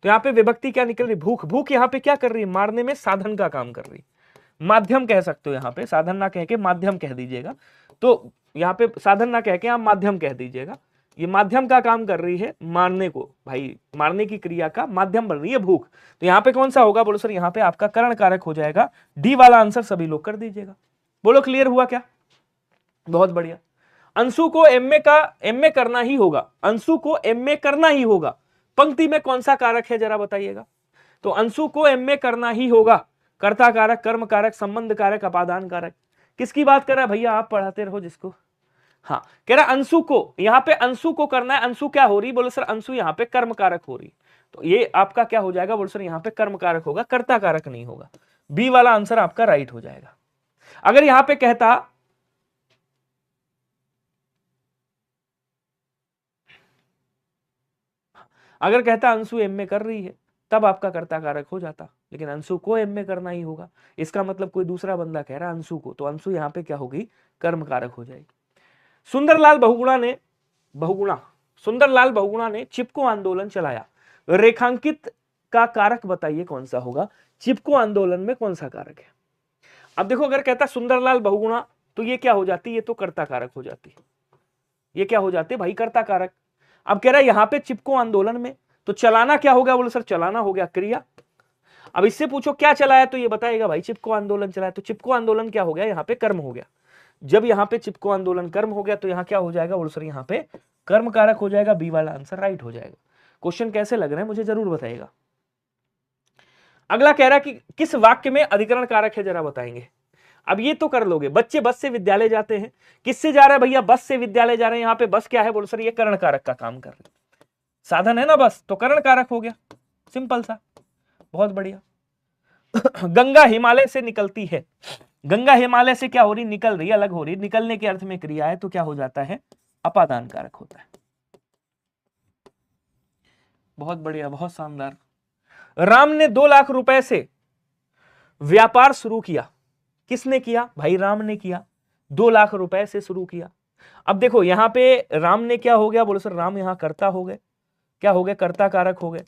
तो यहां पे विभक्ति क्या निकल रही, भूख। भूख यहां पे क्या कर रही है, मारने में साधन का काम कर रही, माध्यम कह सकते हो, यहां पे साधन ना कह के माध्यम कह दीजिएगा। तो यहां पे साधन ना कह के आप माध्यम कह दीजिएगा, ये माध्यम का काम कर रही है, मारने को, भाई मारने की क्रिया का माध्यम बन रही है भूख। तो यहां पे कौन सा होगा, बोलो सर यहां पे आपका करण कारक हो जाएगा, डी वाला आंसर सभी लोग कर दीजिएगा। बोलो क्लियर हुआ क्या, बहुत बढ़िया। अंशु को एमए करना ही होगा, अंशु को एमए करना ही होगा, पंक्ति में कौन सा कारक है जरा बताइएगा। तो अंशु को एमए करना ही होगा, कर्ता कारक, कर्म कारक, संबंध कारक, अपादान कारक। किसकी बात कर रहा है भैया, आप पढ़ाते रहो जिसको। हाँ, कह रहा अंशु को, यहां पे अंशु को करना है, अंशु क्या हो रही, बोलो सर अंशु यहां पे कर्म कारक हो रही, तो ये आपका क्या हो जाएगा, बोलो सर यहां पे कर्म कारक होगा, कर्ता कारक नहीं होगा। बी वाला आंसर आपका राइट हो जाएगा। अगर यहां पे कहता, अगर कहता अंशु एम में कर रही है, तब आपका कर्ता कारक हो जाता, लेकिन अंशु को एम में करना ही होगा, इसका मतलब कोई दूसरा बंदा कह रहा है अंशु को, तो अंशु यहां पे क्या होगी, कर्म कारक हो जाएगी। सुंदरलाल बहुगुणा ने चिपको आंदोलन चलाया, रेखांकित का कारक बताइए कौन सा होगा, चिपको आंदोलन में कौन सा कारक है। अब देखो अगर कहता सुंदरलाल बहुगुणा, तो ये क्या हो जाती, ये तो कर्ता कारक हो जाती, ये क्या हो जाते भाई, कर्ता कारक। अब कह रहा है यहां पे चिपको आंदोलन में, तो चलाना क्या हो गया, बोलो सर चलाना हो गया क्रिया। अब इससे पूछो क्या चलाया, तो ये बताएगा भाई चिपको आंदोलन चलाया, तो चिपको आंदोलन क्या हो गया, यहां पे कर्म हो गया। जब यहां पे चिपको आंदोलन कर्म हो गया, तो यहां क्या हो जाएगा, बोलो सर यहां पे कर्म कारक हो जाएगा, बी वाला आंसर राइट हो जाएगा। क्वेश्चन कैसे लग रहे हैं मुझे जरूर बताइएगा। अगला कह रहा है कि किस वाक्य में अधिकरण कारक है, जरा बताएंगे। अब ये तो कर लोगे, बच्चे बस से विद्यालय जाते हैं, किससे जा रहा है भैया, बस से विद्यालय जा रहे हैं। यहां पे बस क्या है, बोलो सर ये करण कारक का काम कर रहे हैं, साधन है ना बस, तो करण कारक हो गया, सिंपल सा, बहुत बढ़िया। गंगा हिमालय से निकलती है, गंगा हिमालय से क्या हो रही, निकल रही, अलग हो रही, निकलने के अर्थ में क्रिया है, तो क्या हो जाता है, अपादान कारक होता है। बहुत बढ़िया, बहुत शानदार। राम ने 2 लाख रुपए से व्यापार शुरू किया, किसने किया भाई, राम ने किया, 2 लाख रुपए से शुरू किया। अब देखो यहां पे राम ने क्या हो गया, बोलो सर राम यहां कर्ता हो गए, क्या हो गए, कर्ता कारक हो गए,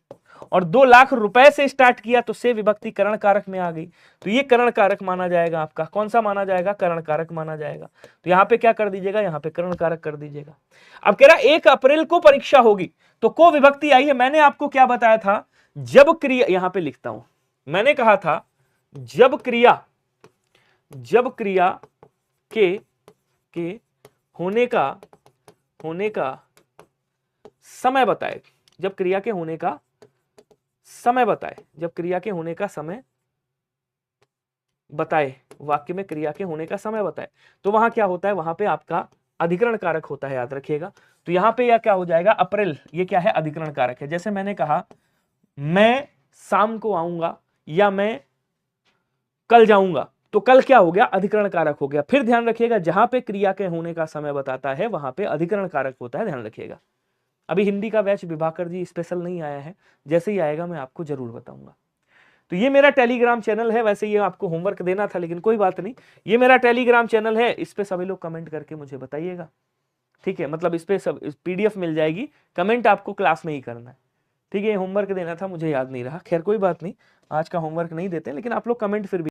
और 2 लाख रुपए से स्टार्ट किया, तो से विभक्ति करण कारक में आ गई, तो ये करण कारक माना जाएगा आपका, कौन सा माना जाएगा, करण कारक माना जाएगा। तो यहां पे क्या कर दीजिएगा, यहां पे करण कारक कर दीजिएगा। अब कह रहा 1 अप्रैल को परीक्षा होगी, तो को विभक्ति आई है। मैंने आपको क्या बताया था, जब क्रिया, यहां पे लिखता हूं, मैंने कहा था जब क्रिया के होने का समय बताए, जब क्रिया के होने का समय बताए, जब क्रिया के होने का समय बताए, वाक्य में क्रिया के होने का समय बताए, तो वहां क्या होता है, वहां पे आपका अधिकरण कारक होता है, याद रखिएगा। तो यहां पे यह क्या हो जाएगा, अप्रैल, ये क्या है, अधिकरण कारक है। जैसे मैंने कहा मैं शाम को आऊंगा या मैं कल जाऊंगा, तो कल क्या हो गया, अधिकरण कारक हो गया। फिर ध्यान रखिएगा जहां पे क्रिया के होने का समय बताता है वहां पे अधिकरण कारक होता है, ध्यान रखिएगा। अभी हिंदी का बैच विभाकर जी स्पेशल नहीं आया है, जैसे ही आएगा मैं आपको जरूर बताऊंगा। तो ये मेरा टेलीग्राम चैनल है, वैसे ये आपको होमवर्क देना था लेकिन कोई बात नहीं, ये मेरा टेलीग्राम चैनल है, इस पे सभी लोग कमेंट करके मुझे बताइएगा, ठीक है। मतलब इस पे सब PDF मिल जाएगी, कमेंट आपको क्लास में ही करना है, ठीक है। होमवर्क देना था, मुझे याद नहीं रहा, खैर कोई बात नहीं, आज का होमवर्क नहीं देते, लेकिन आप लोग कमेंट फिर भी